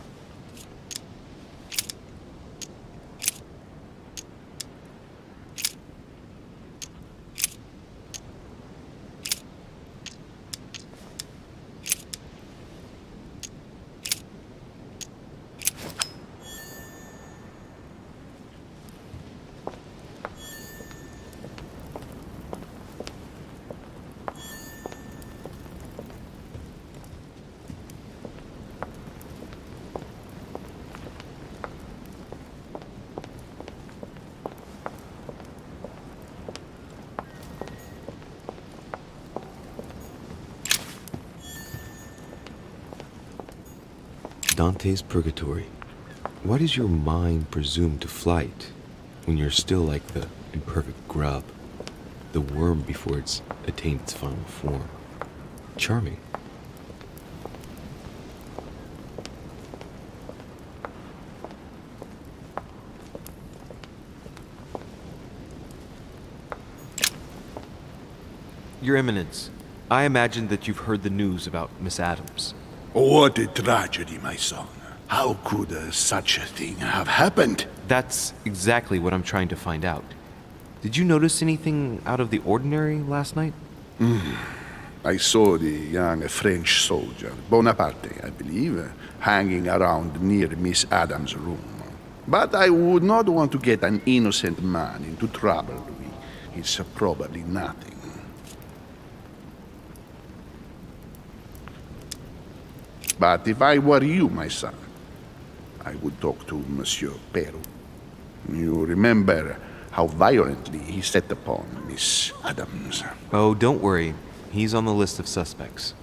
Dante's Purgatory. Why does your mind presume to flight when you're still like the imperfect grub, the worm before it's attained its final form? Charming. Your Eminence, I imagine that you've heard the news about Miss Adams. What a tragedy, my son. How could such a thing have happened? That's exactly what I'm trying to find out. Did you notice anything out of the ordinary last night? I saw the young French soldier, Bonaparte, I believe, hanging around near Miss Adams' room. But I would not want to get an innocent man into trouble, Louis. It's probably nothing. But if I were you, my son, I would talk to Monsieur Peru. You remember how violently he set upon Miss Adams. Oh, don't worry. He's on the list of suspects.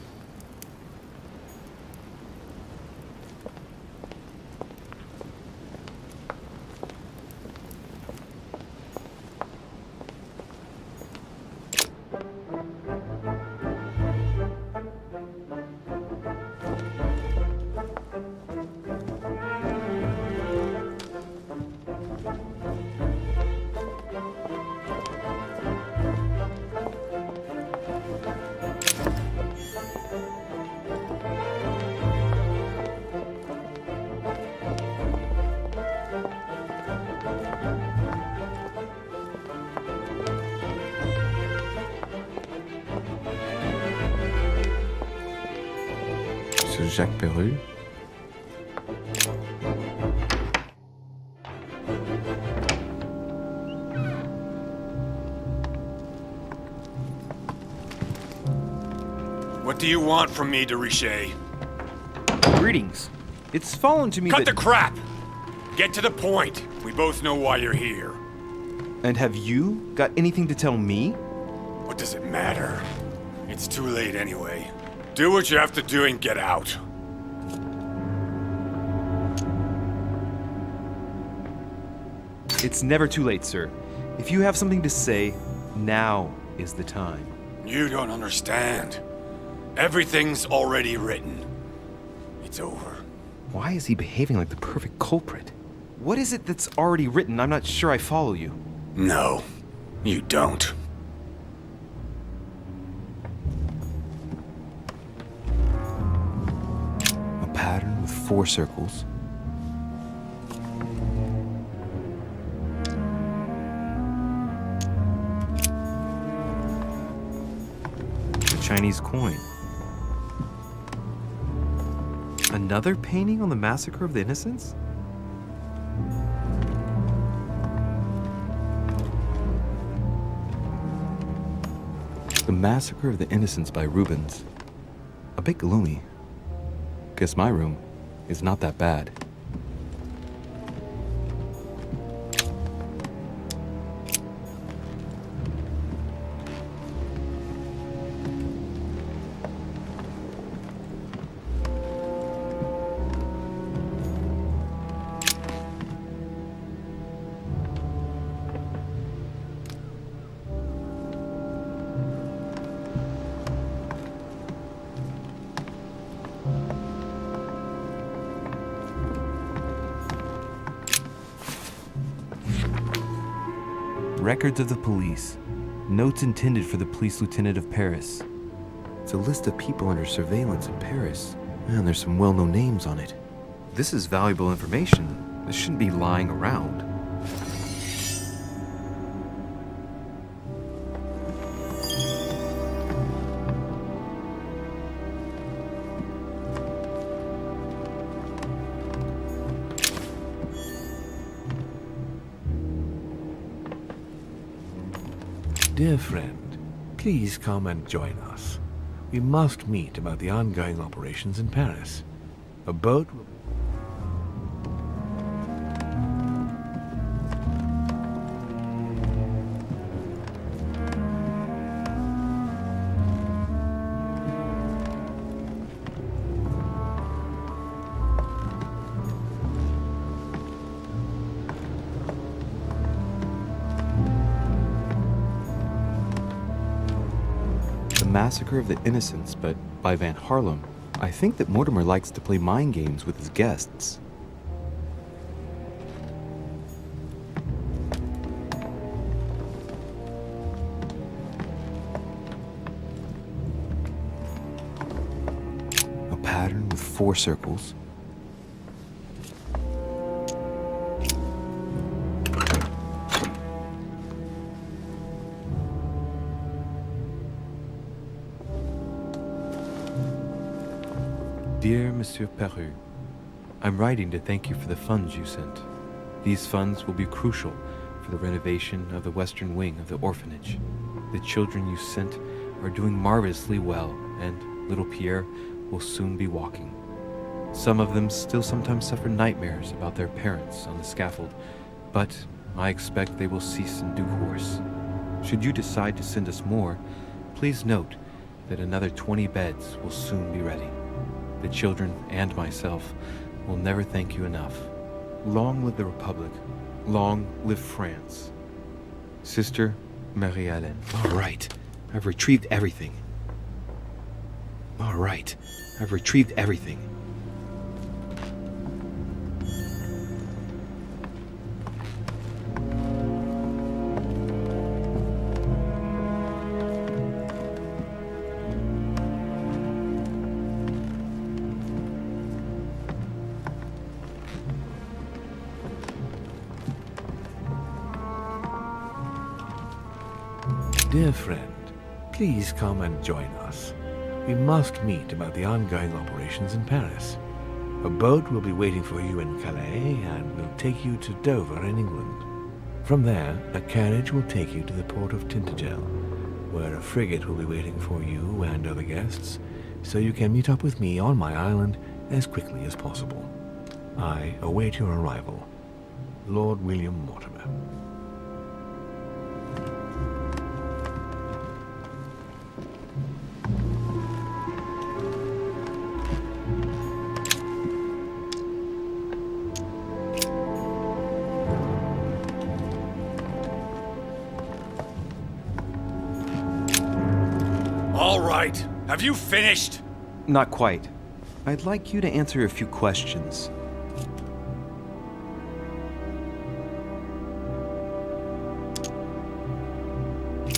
Monsieur Jacques Peru? What do you want from me, de Richet? Greetings. It's fallen to me Cut that... the crap! Get to the point. We both know why you're here. And have you got anything to tell me? What does it matter? It's too late anyway. Do what you have to do and get out. It's never too late, sir. If you have something to say, now is the time. You don't understand. Everything's already written. It's over. Why is he behaving like the perfect culprit? What is it that's already written? I'm not sure I follow you. No, you don't. A pattern with 4 circles. A Chinese coin. Another painting on the Massacre of the Innocents? The Massacre of the Innocents by Rubens. A bit gloomy. Guess my room is not that bad. Records of the police. Notes intended for the police lieutenant of Paris. It's a list of people under surveillance in Paris. And there's some well-known names on it. This is valuable information. This shouldn't be lying around. Dear friend, please come and join us. We must meet about the ongoing operations in Paris. A boat will... Massacre of the Innocents, but by Van Harlem. I think that Mortimer likes to play mind games with his guests. A pattern with 4 circles. Dear Monsieur Peru, I'm writing to thank you for the funds you sent. These funds will be crucial for the renovation of the western wing of the orphanage. The children you sent are doing marvelously well, and little Pierre will soon be walking. Some of them still sometimes suffer nightmares about their parents on the scaffold, but I expect they will cease in due course. Should you decide to send us more, please note that another 20 beds will soon be ready. The children and myself will never thank you enough. Long live the Republic. Long live France. Sister Marie-Hélène. All right. I've retrieved everything. All right. I've retrieved everything. Dear friend, please come and join us. We must meet about the ongoing operations in Paris. A boat will be waiting for you in Calais and will take you to Dover in England. From there, a carriage will take you to the port of Tintagel, where a frigate will be waiting for you and other guests, so you can meet up with me on my island as quickly as possible. I await your arrival. Lord William Mortimer. All right. Have you finished? Not quite. I'd like you to answer a few questions.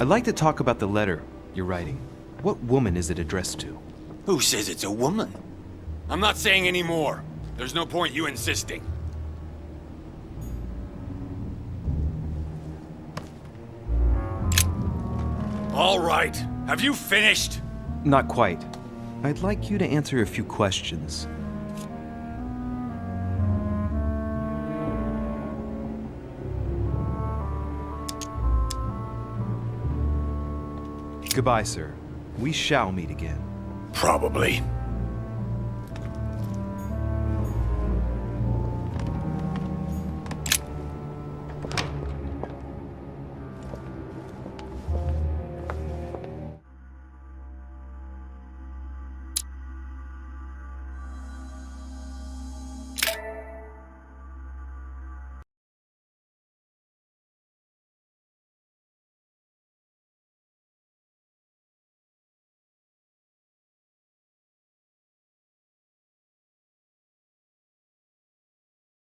I'd like to talk about the letter you're writing. What woman is it addressed to? Who says it's a woman? I'm not saying any more. There's no point you insisting. All right. Have you finished? Not quite. I'd like you to answer a few questions. Goodbye, sir. We shall meet again. Probably.